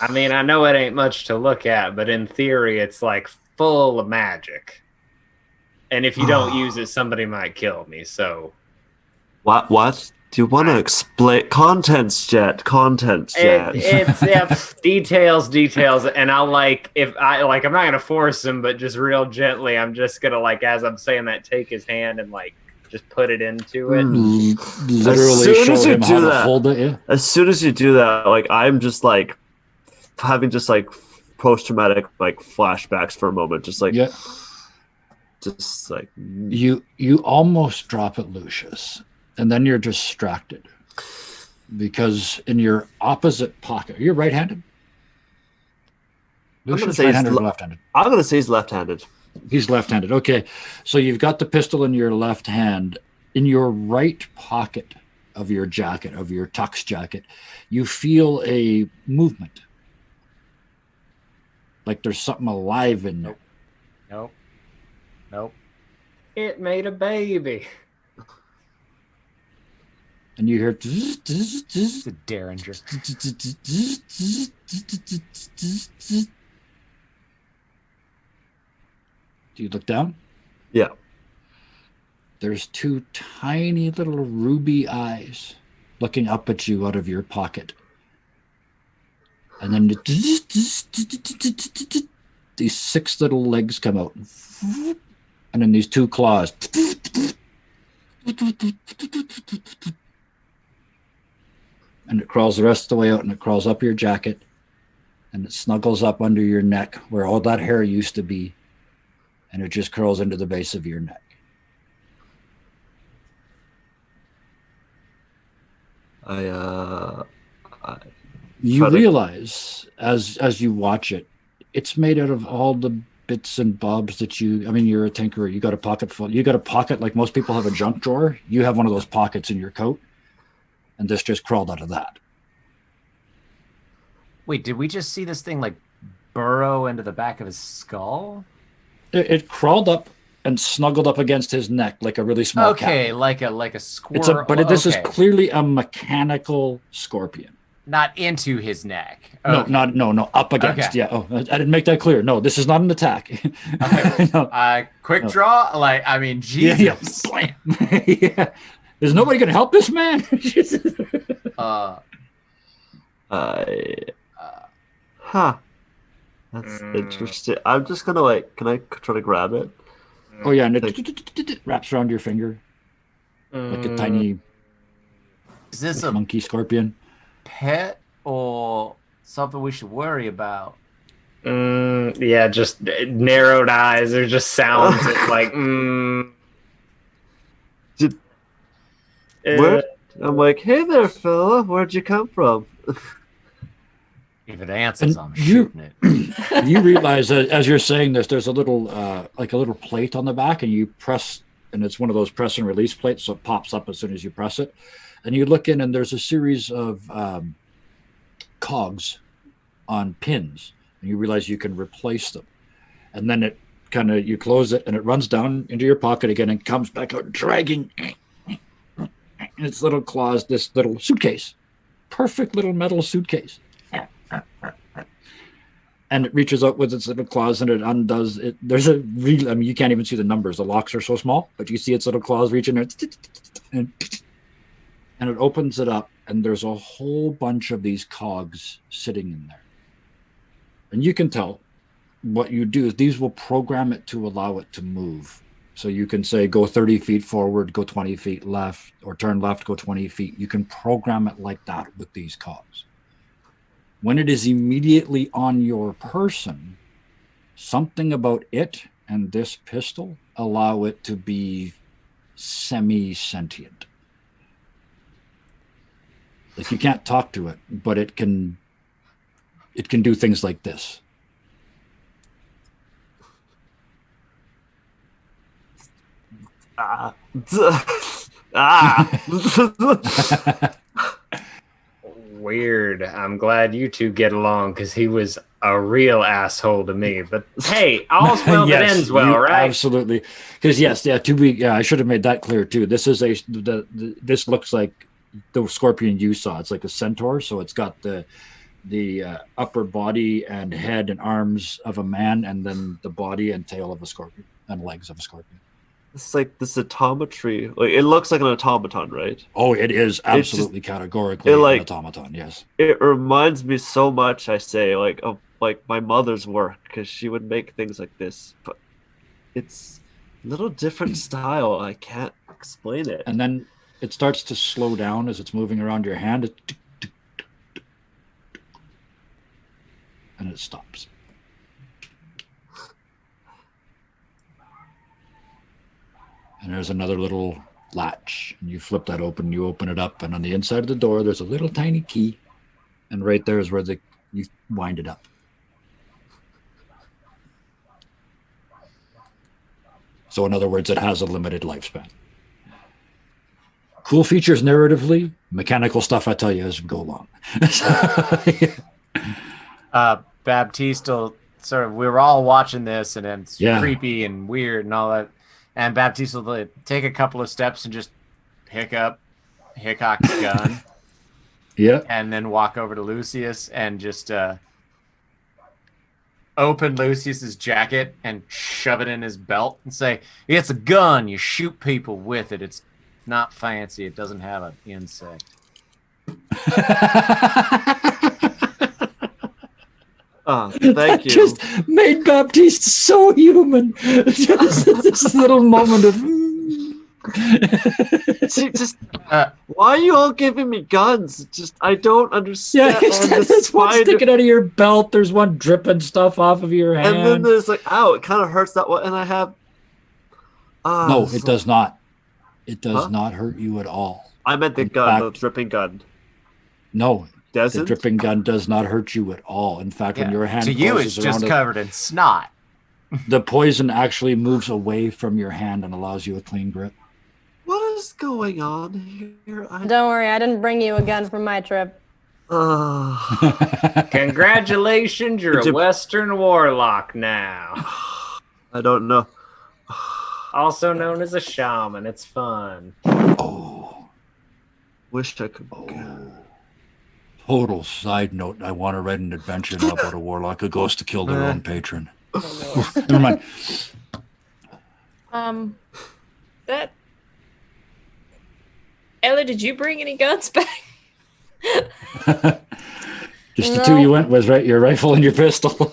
I mean, I know it ain't much to look at, but in theory, it's like full of magic. And if you don't use it, somebody might kill me. So What? Do you want to explain? Contents jet. it's details, and I'll I'm not gonna force him, but just real gently, I'm just gonna as I'm saying that, take his hand and just put it into it. Literally soon as show you him do how to that- hold it. Yeah. As soon as you do that, I'm just having just post-traumatic flashbacks for a moment, Yeah. just You almost drop it, Lucius, and then you're distracted because in your opposite pocket, you're right-handed. gonna Lucius say he's right-handed or le- left-handed? I'm gonna say he's left-handed. He's left-handed. Okay, so you've got the pistol in your left hand. In your right pocket of your jacket, of your tux jacket, you feel a movement. Like there's something alive in there. Nope. It made a baby. And you hear It's a derringer. Do you look down? Yeah. There's two tiny little ruby eyes looking up at you out of your pocket. And then these 6 little legs come out. And then these 2 claws. And it crawls the rest of the way out, and it crawls up your jacket. And it snuggles up under your neck where all that hair used to be. And it just curls into the base of your neck. You Try to- realize as you watch it, it's made out of all the bits and bobs that you're a tinkerer. You got a pocket full. You got a pocket like most people have a junk drawer. You have one of those pockets in your coat, and this just crawled out of that. Wait, did we just see this thing burrow into the back of his skull? It crawled up and snuggled up against his neck like a really small cat. Okay, like a squirrel. This is okay. clearly a mechanical scorpion. Not into his neck. No, Okay. no, up against. Okay. Yeah. Oh, I didn't make that clear. No, this is not an attack. Okay. No. Quick No. draw. Like, I mean, Jesus. Yeah. Yeah. Is nobody gonna help this man? Huh. That's interesting. I'm just gonna like. Can I try to grab it? Oh yeah, and it wraps around your finger like a tiny Is this like a monkey scorpion. pet or something we should worry about? Yeah, just narrowed eyes. There's just sounds like. Where? I'm like, hey there, fella. Where'd you come from? If it answers, And I'm shooting it. You realize that as you're saying this, there's a little like a little plate on the back, and you press, and it's one of those press and release plates, so it pops up as soon as you press it. And you look in, and there's a series of cogs on pins, and you realize you can replace them. And then it kind of, you close it, and it runs down into your pocket again and comes back out dragging in its little claws, this little suitcase. Perfect little metal suitcase. And it reaches out with its little claws and it undoes it. There's a real, I mean, you can't even see the numbers. The locks are so small, but you see its little claws reaching there. And it opens it up, and there's a whole bunch of these cogs sitting in there. And you can tell what you do is these will program it to allow it to move. So you can say, go 30 feet forward, go 20 feet left, or turn left, go 20 feet. You can program it like that with these cogs. When it is immediately on your person, something about it and this pistol allow it to be semi-sentient. Like you can't talk to it, but it can do things like this. Weird. I'm glad you two get along because he was a real asshole to me. But hey, all's well that ends well, right? Absolutely. Because I should have made that clear too. This is this looks like the scorpion you saw. It's like a centaur, so it's got the upper body and head and arms of a man, and then the body and tail of a scorpion and legs of a scorpion. It's like this autometry. Like it looks like an automaton, right? Oh, it is absolutely categorically an automaton. Yes. It reminds me so much. I say of like my mother's work because she would make things like this, but it's a little different style. I can't explain it. And then it starts to slow down as it's moving around your hand, and it stops. And there's another little latch, and you flip that open, you open it up, and on the inside of the door there's a little tiny key, and right there is where you wind it up. So in other words, it has a limited lifespan. Cool features narratively, mechanical stuff I tell you as we go along. Baptiste sort of, we were all watching this, and it's creepy and weird and all that. And Baptiste will take a couple of steps and just pick up Hickok's gun. Yeah. And then walk over to Lucius and just open Lucius's jacket and shove it in his belt and say, it's a gun. You shoot people with it. It's not fancy. It doesn't have an insect. Thank you. Just made Baptiste so human. Just this little moment of. See, why are you all giving me guns? I don't understand. Yeah, there's one sticking out of your belt. There's one dripping stuff off of your hand. And then there's ow! It kind of hurts that one. And I have. No, it does not. It does not hurt you at all. I meant the gun, the dripping gun. No. Doesn't? The dripping gun does not hurt you at all. In fact, when your hand to you, it's just covered in snot. The poison actually moves away from your hand and allows you a clean grip. What is going on here? Don't worry, I didn't bring you a gun for my trip. Congratulations, you're a Western warlock now. I don't know. Also known as a shaman. It's fun. Oh. Wish I could. Total side note, I want to write an adventure now about a warlock who goes to kill their own patron. Never mind. That Ellie, did you bring any guns back? Just the two you went with, right? Your rifle and your pistol.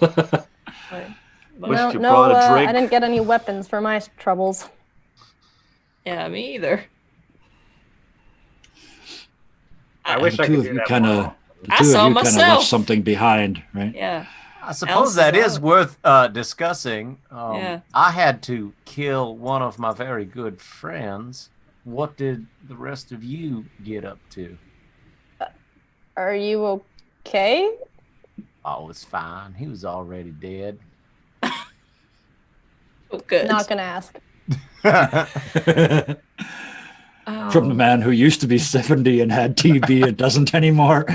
Wish No, you brought a drink. I didn't get any weapons for my troubles. Yeah, me either. I wish I could do that. I saw kind of myself. left something behind, right? Yeah. I suppose that is worth discussing. Yeah. I had to kill one of my very good friends. What did the rest of you get up to? Are you okay? Oh, it's fine. He was already dead. Oh, good. Not gonna ask. From the man who used to be 70 and had TB and doesn't anymore.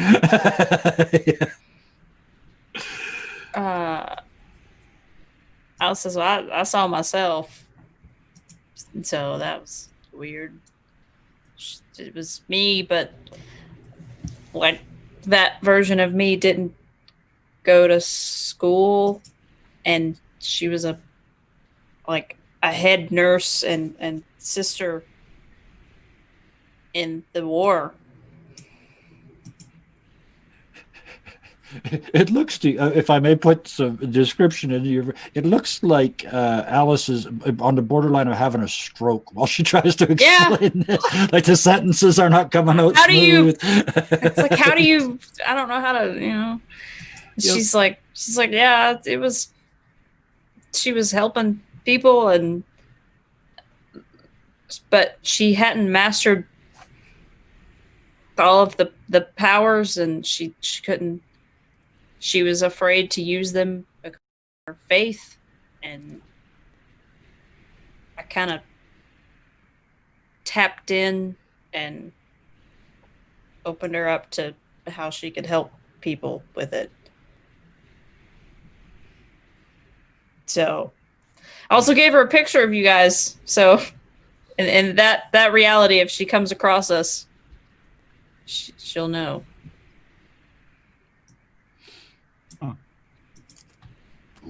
Alice says, well, I saw myself. So that was weird. It was me, but like that version of me didn't go to school, and she was a head nurse and sister in the war. It looks to, if I may put some description in your, it looks like Alice is on the borderline of having a stroke while she tries to explain this. Like the sentences are not coming out smooth. It's like, how do you, I don't know how to, Yep. She's like, yeah, it was, she was helping people but she hadn't mastered all of the powers, and she couldn't. She was afraid to use them because of her faith, and I kind of tapped in and opened her up to how she could help people with it. So I also gave her a picture of you guys. So, and that reality, if she comes across us, she'll know.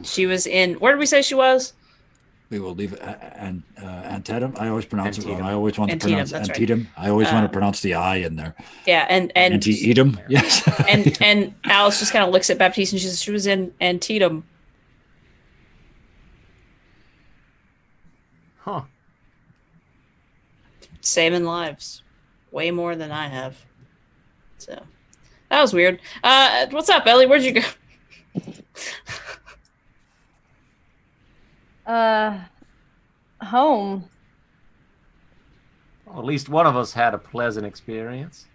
She was in, where did we say she was? We will leave it. Antietam. I always pronounce it wrong. I always want to Antietam, pronounce that's right. Antietam. I always want to pronounce the I in there. Yeah, and Antietam. Yes. and Alice just kind of looks at Baptiste and she says she was in Antietam. Huh. Saving lives. Way more than I have. So that was weird. What's up, Ellie? Where'd you go? Home. Well, at least one of us had a pleasant experience.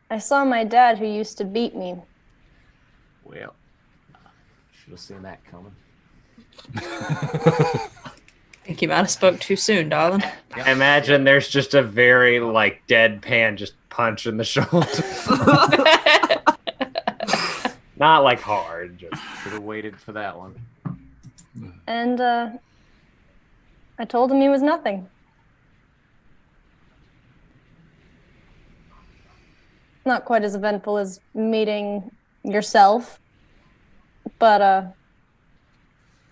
I saw my dad who used to beat me. Well, should have seen that coming. I think you might have spoke too soon, darling. I imagine there's just a very deadpan just punch in the shoulder. Not hard, just should have waited for that one. And I told him he was nothing. Not quite as eventful as meeting yourself, but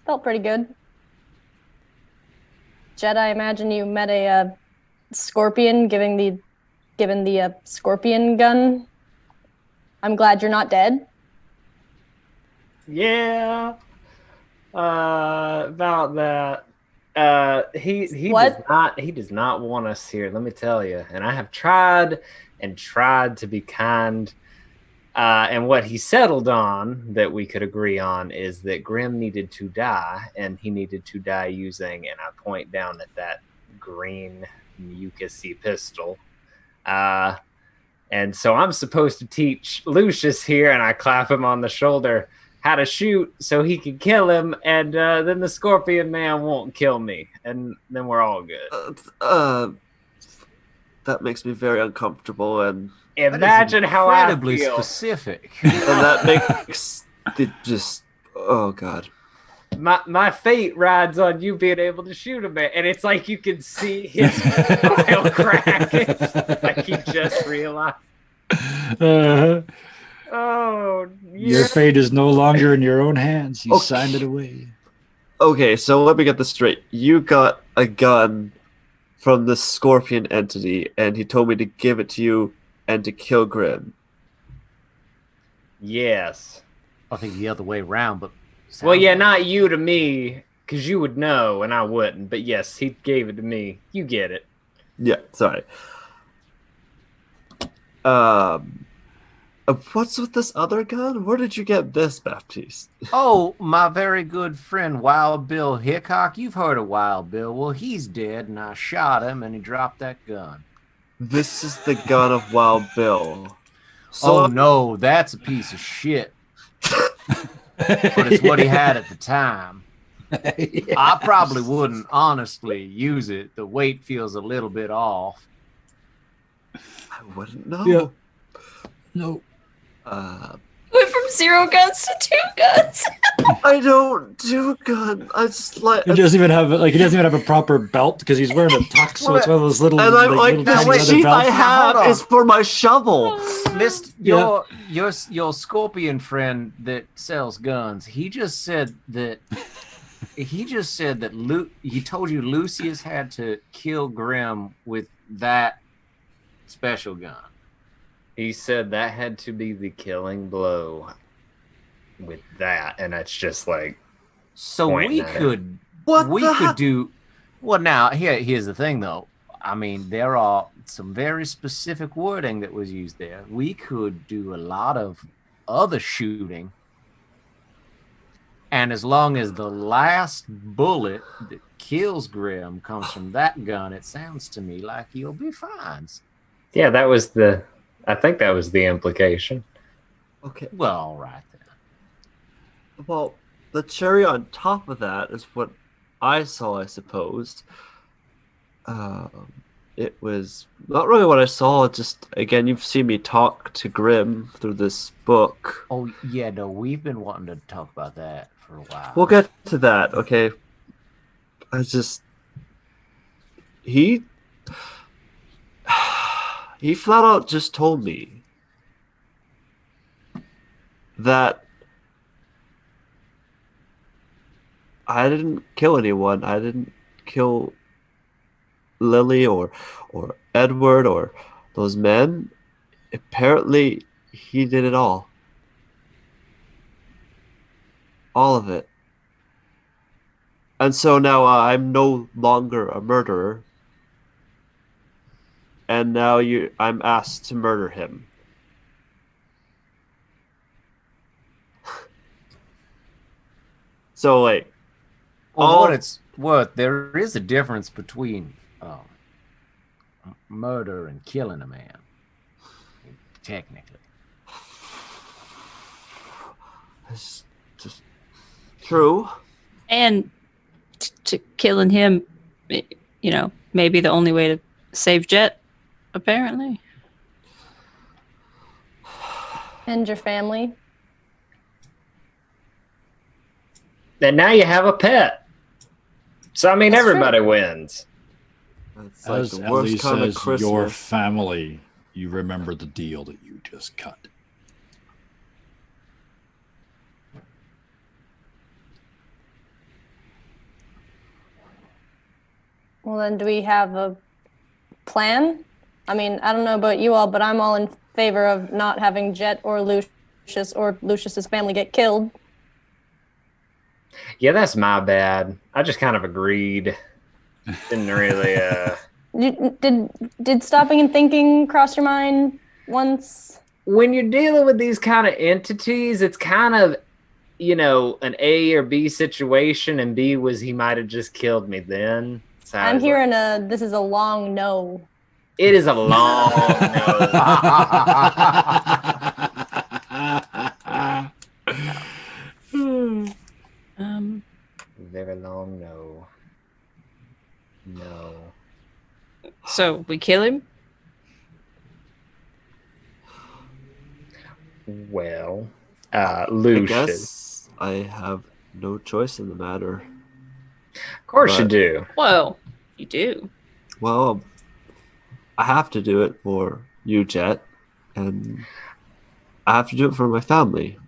felt pretty good. Jed, I imagine you met a scorpion given the scorpion gun. I'm glad you're not dead. Yeah. About that. He What? does not want us here, let me tell you. And I have tried to be kind. And what he settled on that we could agree on is that Grim needed to die, and he needed to die using, and I point down at that green mucusy pistol. And so I'm supposed to teach Lucius here, and I clap him on the shoulder, how to shoot so he can kill him, and then the Scorpion Man won't kill me, and then we're all good. That makes me very uncomfortable, and imagine how I feel. Incredibly specific. And that makes it just, oh god. my fate rides on you being able to shoot him. And it's like you can see his smile crack. Like he just realized. Oh, Your fate is no longer in your own hands. You signed it away. Okay, so let me get this straight. You got a gun from the scorpion entity, and he told me to give it to you and to kill Grim. Yes. I think the other way around, but well, yeah, not you to me, because you would know and I wouldn't. But yes, he gave it to me. You get it. Yeah, sorry. What's with this other gun? Where did you get this, Baptiste? Oh, my very good friend Wild Bill Hickok. You've heard of Wild Bill. Well, he's dead, and I shot him, and he dropped that gun. This is the gun of Wild Bill. So oh, no, that's a piece of shit. But it's what he had at the time. Yeah. I probably wouldn't honestly use it. The weight feels a little bit off. I wouldn't know. Yeah. No. Went from 0 guns to 2 guns. I don't do gun. I just like. He doesn't even have a proper belt because he's wearing a tux, so it's one of those little. And I'm like little the sheath I have is for my shovel. Your scorpion friend that sells guns. He just said that. He told you Lucius had to kill Grim with that special gun. He said that had to be the killing blow with that, and that's just like. So we could do. Well, now here's the thing, though. I mean, there are some very specific wording that was used there. We could do a lot of other shooting, and as long as the last bullet that kills Grim comes from that gun, it sounds to me like you'll be fine. Yeah, I think that was the implication. Okay. Well, all right then. Well, the cherry on top of that is what I saw, I suppose. It was not really what I saw. Just, again, you've seen me talk to Grim through this book. Oh, yeah, no, we've been wanting to talk about that for a while. We'll get to that, okay? He flat out just told me that I didn't kill anyone. I didn't kill Lily or Edward or those men. Apparently, he did it all. All of it. And so now I'm no longer a murderer. And now I'm asked to murder him. So, like... Well, there is a difference between murder and killing a man. Technically. It's just true. And to killing him, maybe the only way to save Jet. Apparently. And your family. And now you have a pet. So, I mean, everybody wins. It's like As the Ellie worst kind of says, Christmas. your family, you remember the deal that you just cut. Well, then do we have a plan? I mean, I don't know about you all, but I'm all in favor of not having Jet or Lucius or Lucius's family get killed. Yeah, that's my bad. I just kind of agreed. Didn't really. Did stopping and thinking cross your mind once? When you're dealing with these kind of entities, it's kind of, an A or B situation, and B was he might have just killed me then. So I'm hearing this is a long no. It is a long no. Very long no. No. So we kill him? Well, I Lucius. guess I have no choice in the matter. Of course you But- do. Whoa, you do. Well, I have to do it for you, Jet, and I have to do it for my family.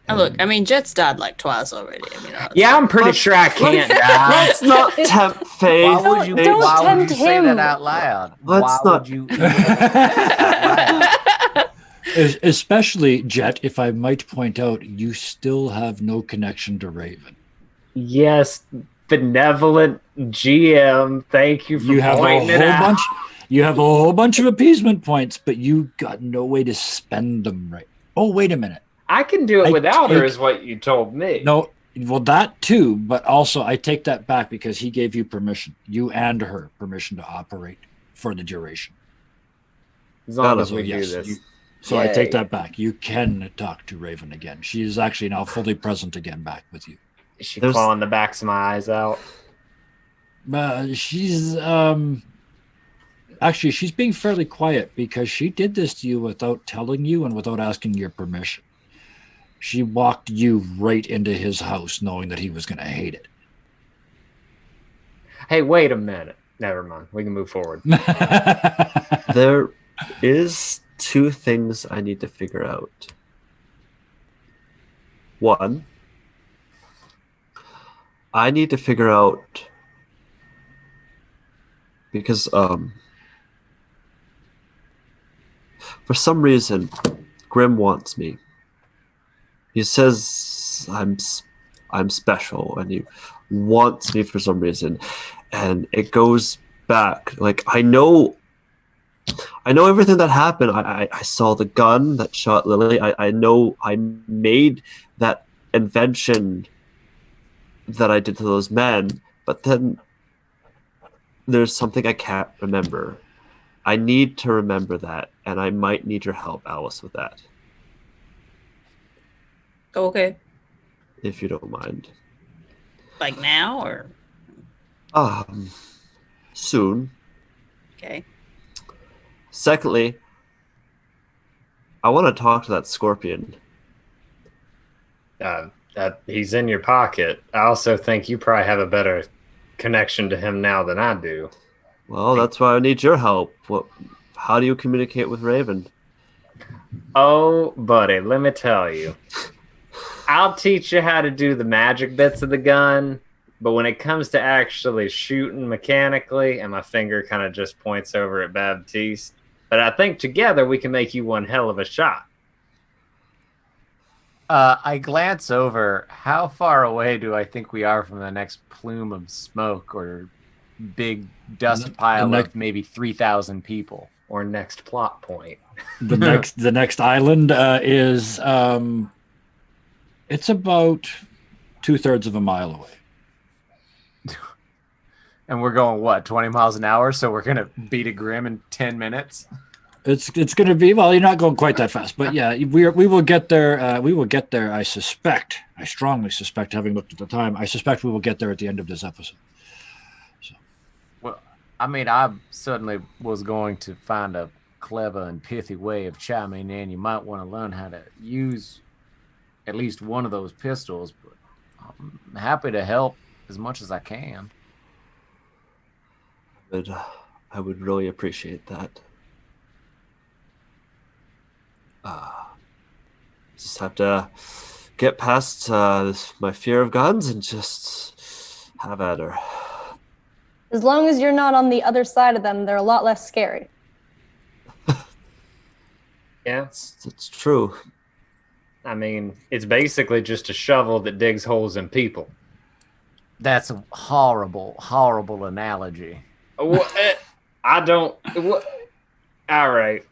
And look, I mean, Jet's died like twice already. I mean, Yeah, I'm pretty sure I can't die. Let's not tempt fate. Why would you? Don't Why would tempt you say that him. out loud? Let's Why not- would you? Even out loud? Especially, Jet, if I might point out, you still have no connection to Raven. Yes, benevolent GM. Thank you for You have a pointing it whole out. bunch. You have a whole bunch of appeasement points, but you got no way to spend them right. Oh, wait a minute. I can do it I without her, take- is what you told me. No, well, that too, but also I take that back because he gave you permission, you and her permission to operate for the duration. As long as So we yes, do this. So I take Yay. that back. You can talk to Raven again. She is actually now fully present again back with you. Is she There's- clawing the backs of my eyes out? She's actually she's being fairly quiet because she did this to you without telling you and without asking your permission. She walked you right into his house knowing that he was going to hate it. Hey, wait a minute. Never mind. We can move forward. There is two things I need to figure out. One, I need to figure out because for some reason Grim wants me. He says I'm special and he wants me for some reason, and it goes back like I know everything that happened. I saw the gun that shot Lily. I know I made that invention that I did to those men, but then there's something I can't remember. I need to remember that, and I might need your help, Alice, with that, Okay. if you don't mind. Like now or Soon. okay. Secondly, I want to talk to that scorpion. He's in your pocket. I also think you probably have a better connection to him now than I do. Well, that's why I need your help. How do you communicate with Raven? Oh, buddy, let me tell you. I'll teach you how to do the magic bits of the gun, but when it comes to actually shooting mechanically, and my finger kind of just points over at Baptiste, but I think together we can make you one hell of a shot. I glance over. How far away do I think we are from the next plume of smoke or big dust pile of maybe 3,000 people? Or next plot point. The next island is it's about 2/3 of a mile away. And we're going, what, 20 miles an hour? So we're going to beat a Grim in 10 minutes? It's going to be, well, you're not going quite that fast, but yeah, we will get there. We will get there. I strongly suspect, having looked at the time, I suspect we will get there at the end of this episode. So. Well, I mean, I certainly was going to find a clever and pithy way of chiming in. You might want to learn how to use at least one of those pistols, but I'm happy to help as much as I can. But I would really appreciate that. Just have to get past my fear of guns and just have at her. As long as you're not on the other side of them, they're a lot less scary. Yeah, It's true. I mean, it's basically just a shovel that digs holes in people. That's a horrible, horrible analogy. I don't. All right.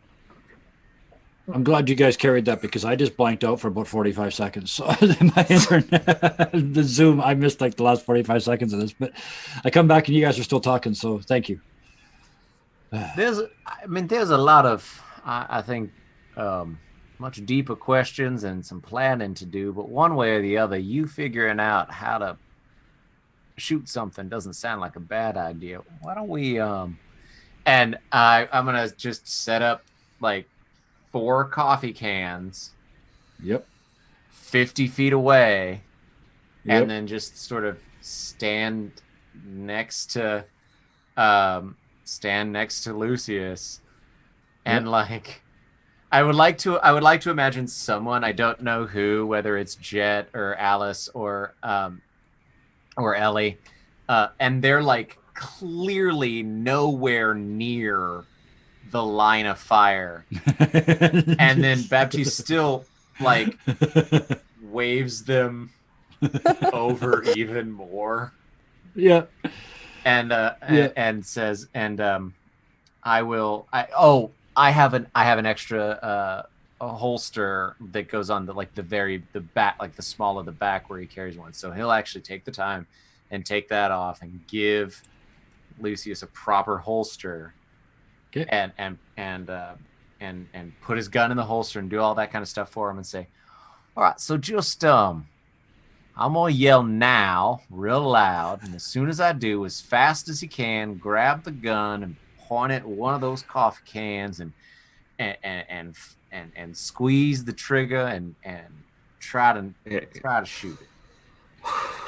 I'm glad you guys carried that because I just blanked out for about 45 seconds. So my internet, the Zoom, I missed like the last 45 seconds of this, but I come back and you guys are still talking. So thank you. There's a lot of, I think, much deeper questions and some planning to do, but one way or the other, you figuring out how to shoot something doesn't sound like a bad idea. Why don't we, and I'm going to just set up like 4 coffee cans. Yep. 50 feet away, Yep. and then just sort of stand next to Lucius, and like I would like to imagine someone, I don't know who, whether it's Jet or Alice or Ellie, and they're like clearly nowhere near the line of fire, and then Baptiste still like waves them over even more. Yeah. And says, I have an extra a holster that goes on the back, like the small of the back where he carries one. So he'll actually take the time and take that off and give Lucius a proper holster. Okay. And put his gun in the holster and do all that kind of stuff for him and say, all right, so just I'm gonna yell now real loud, and as soon as I do, as fast as you can, grab the gun and point it at one of those coffee cans and squeeze the trigger and try to shoot it.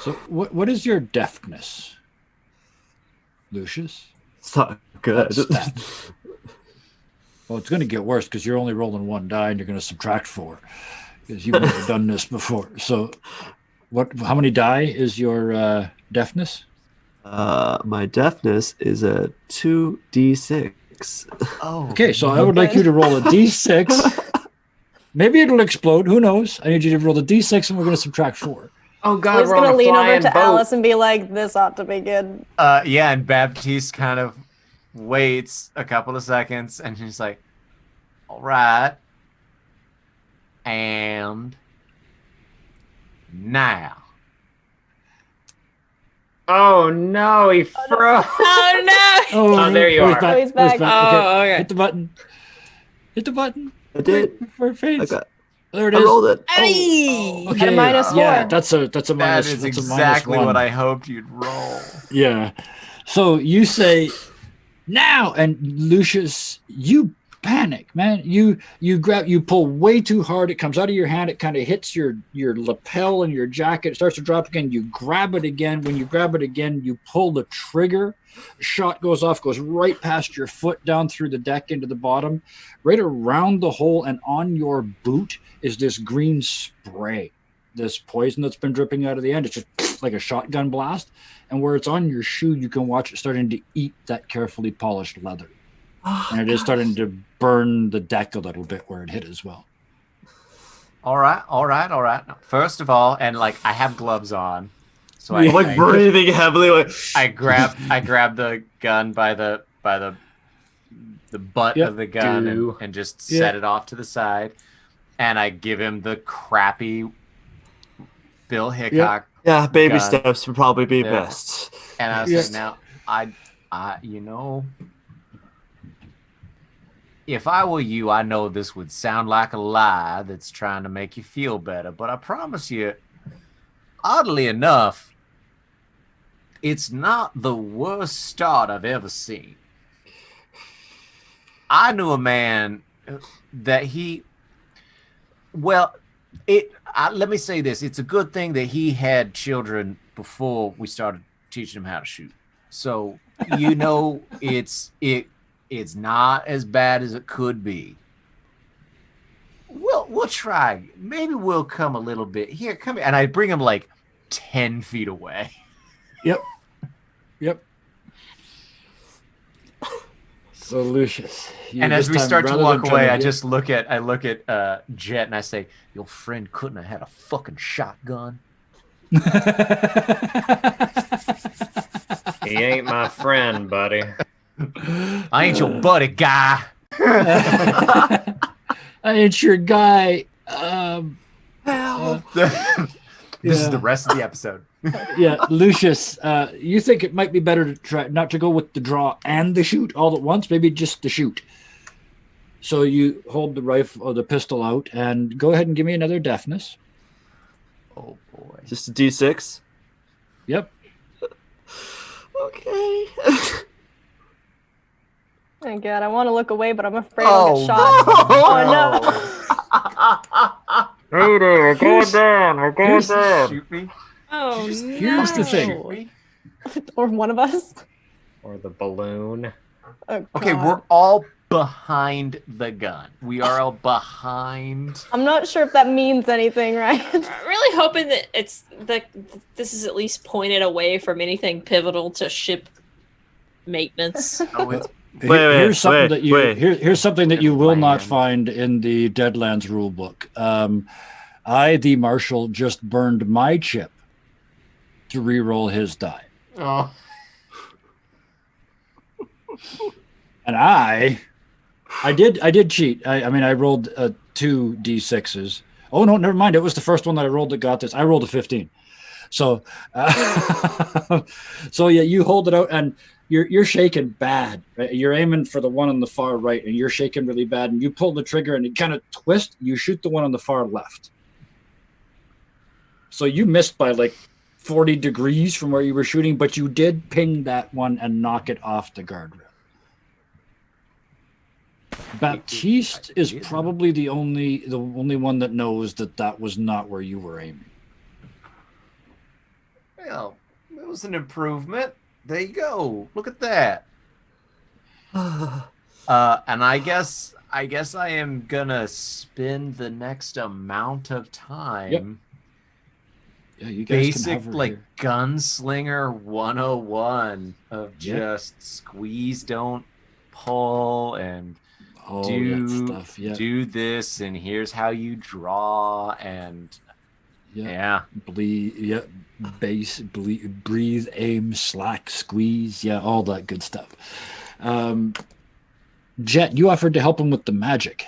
So what is your deftness, Lucius? It's not good. Well, it's going to get worse because you're only rolling one die and you're going to subtract 4 because you've never done this before. So, how many die is your deftness? My deftness is a 2d6. Oh, okay. So I would like you to roll a d6. Maybe it'll explode. Who knows? I need you to roll a d6, and we're going to subtract 4. Oh God, He's gonna lean over to Alice and be like, "This ought to be good." Yeah, and Baptiste kind of waits a couple of seconds, and he's like, "All right, and now." Oh no, he froze. Oh no! Oh, there you are. Back. Oh, he's back. Oh, okay. Hit the button. Hit the button. I did. For a face. There it I is. rolled it. Hey! Okay. At a -4. Yeah, that's a minus. That is that's exactly a -1. what I hoped you'd roll. Yeah. So you say now, and Lucius, you panic, man. You pull way too hard. It comes out of your hand. It kind of hits your lapel and your jacket. It starts to drop again. You grab it again. When you grab it again, you pull the trigger. Shot goes off, goes right past your foot, down through the deck into the bottom, right around the hole, and on your boot is this green spray, this poison that's been dripping out of the end. It's just like a shotgun blast, and where it's on your shoe, you can watch it starting to eat that carefully polished leather, and it is starting to burn the deck a little bit where it hit as well. All right. Now, first of all, and like I have gloves on, so I'm like breathing heavily. Like I grab the gun by the butt of the gun and just set it off to the side, and I give him the crappy Bill Hickok. Yeah, baby gun. steps would probably be best. And I was like, now I if I were you, I know this would sound like a lie that's trying to make you feel better, but I promise you, oddly enough, it's not the worst start I've ever seen. I knew a man that let me say this. It's a good thing that he had children before we started teaching him how to shoot. So, it's not as bad as it could be. We'll try. Maybe we'll come a little bit. Here, come here. And I bring him like 10 feet away. Yep. So Lucius, and as we start to walk away, I look at Jet and I say, "Your friend couldn't have had a fucking shotgun." He ain't my friend, buddy. I ain't your buddy, guy. I ain't your guy. This is the rest of the episode. Yeah, Lucius, you think it might be better to try not to go with the draw and the shoot all at once, maybe just the shoot. So you hold the rifle or the pistol out and go ahead and give me another deftness. Oh boy. Just a D6? Yep. Okay. Oh god, I want to look away, but I'm afraid I'll get shot. No. Oh no. We're going down. We're going down. Shoot me. Oh, Here's the thing. Shoot me. Or one of us. Or the balloon. Oh, Okay, God. we're all behind the gun. We are all behind. I'm not sure if that means anything, right? I'm really hoping that this is at least pointed away from anything pivotal to ship maintenance. Oh, it's Here's something that you here's something that you will not Land. find in the Deadlands rulebook. I, the Marshal, just burned my chip to re-roll his die, oh. and I did cheat. I mean, I rolled 2 d6s. Oh no, never mind. It was the first one that I rolled that got this. I rolled a 15. So, so yeah, you hold it out and you're shaking bad. Right? You're aiming for the one on the far right, and you're shaking really bad. And you pull the trigger, and you kind of twist. You shoot the one on the far left. So you missed by like 40 degrees from where you were shooting, but you did ping that one and knock it off the guardrail. Baptiste is probably the only one that knows that was not where you were aiming. Well, it was an improvement. There you go. Look at that. And I guess I am gonna spend the next amount of time. Yeah, you guys Basic can hover like here. gunslinger 101 of just squeeze, don't pull, and Oh, do that stuff. Yeah, do this, and here's how you draw, and yeah. bleed. Yeah, base, bleed, breathe, aim, slack, squeeze. Yeah, all that good stuff. Jet, you offered to help him with the magic.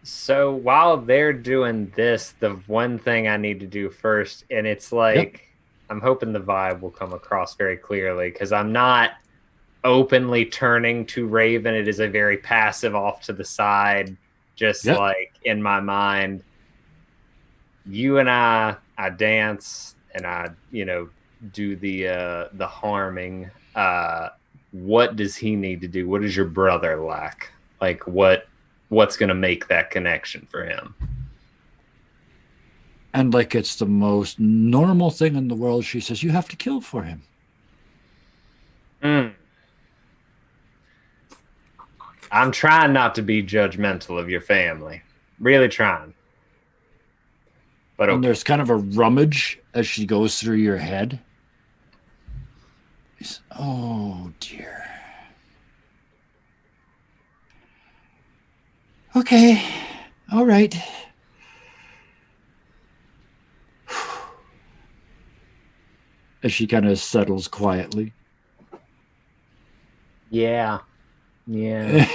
So while they're doing this, the one thing I need to do first, and it's like, I'm hoping the vibe will come across very clearly, because I'm not openly turning to Raven. It is a very passive off to the side, just like in my mind. You and I dance, and I, do the harming. What does he need to do? What does your brother lack? Like what's going to make that connection for him? And like it's the most normal thing in the world, she says, you have to kill for him. I'm trying not to be judgmental of your family. Really trying. But And there's kind of a rummage as she goes through your head. Oh, dear. Okay. All right. As she kind of settles quietly. Yeah. Yeah.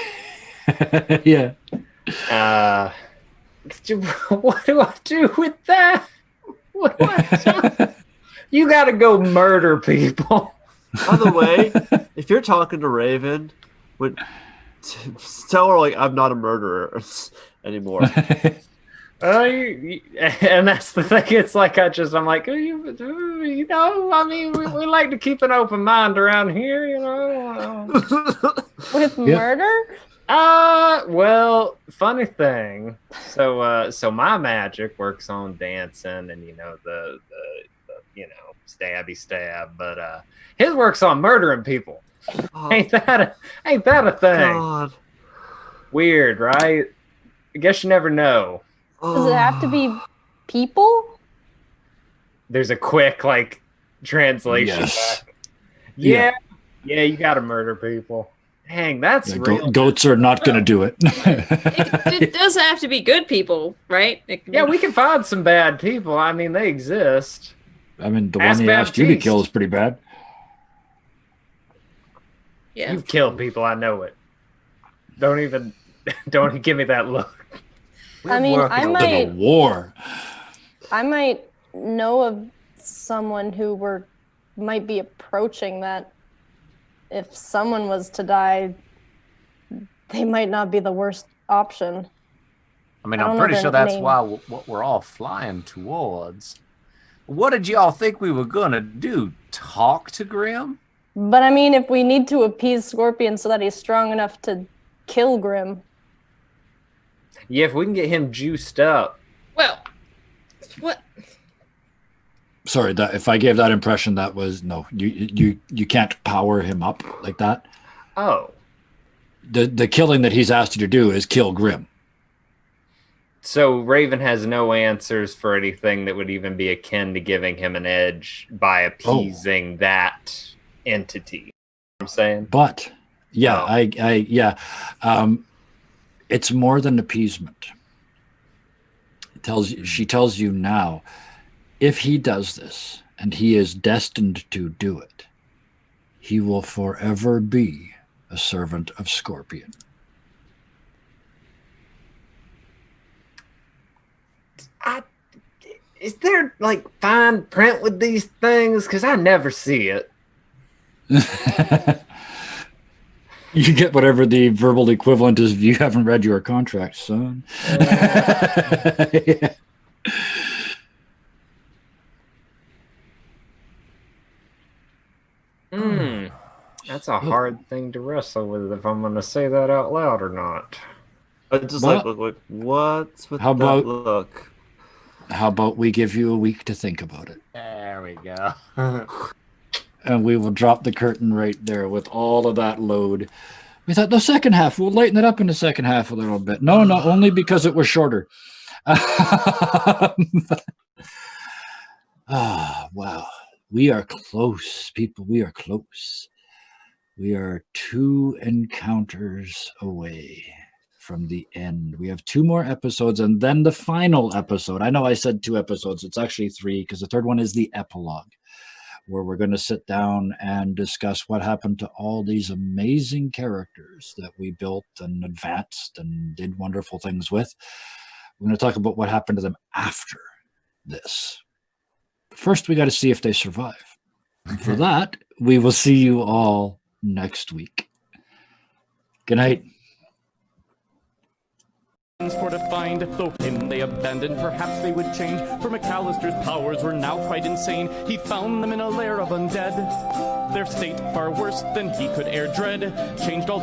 What do I do with that? What do I do? You got to go murder people. By the way, if you're talking to Raven, tell her like I'm not a murderer anymore. And that's the thing. It's like I'm like, I mean, we like to keep an open mind around here, With murder? Well, funny thing. So my magic works on dancing and the stabby stab, but his works on murdering people. Ain't that a thing? God. Weird, right? I guess you never know. Does it have to be people? There's a quick translation back. Yeah, you got to murder people. Dang, that's real. Goats are not going to do it. It doesn't have to be good people, right? Yeah, we can find some bad people. I mean, they exist. I mean, the one he asked you to kill is pretty bad. Yeah. You've killed people. I know it. Don't give me that look. I mean, I might know of someone who might be approaching that. If someone was to die, they might not be the worst option. I mean, I'm pretty sure that's why what we're all flying towards. What did y'all think we were gonna do? Talk to Grim? But I mean, if we need to appease Scorpion so that he's strong enough to kill Grim. Yeah, if we can get him juiced up. Well, What? Sorry, that if I gave that impression, that was no. You can't power him up like that. Oh. The killing that he's asked you to do is kill Grim. So Raven has no answers for anything that would even be akin to giving him an edge by appeasing that entity. You know what I'm saying? But yeah, Oh. It's more than appeasement. She tells you now, if he does this, and he is destined to do it, he will forever be a servant of Scorpion. Is there like fine print with these things? Because I never see it. You get whatever the verbal equivalent is if you haven't read your contract, son. Yeah. That's a hard thing to wrestle with if I'm going to say that out loud or not. I just look, what's with How that about- look? How about we give you a week to think about it? There we go. And we will drop the curtain right there with all of that load. We thought the second half, we'll lighten it up in the second half a little bit. No, not only because it was shorter. Wow. We are close, people. We are close. We are 2 encounters away from the end. We have 2 more episodes and then the final episode. I know I said 2 episodes. It's actually 3 because the third one is the epilogue, where we're going to sit down and discuss what happened to all these amazing characters that we built and advanced and did wonderful things with. We're going to talk about what happened to them after this. First, we got to see if they survive. And for that, we will see you all next week. Good night. For to find, though him they abandoned, perhaps they would change, for McAllister's powers were now quite insane. He found them in a lair of undead, their state far worse than he could e'er dread, changed all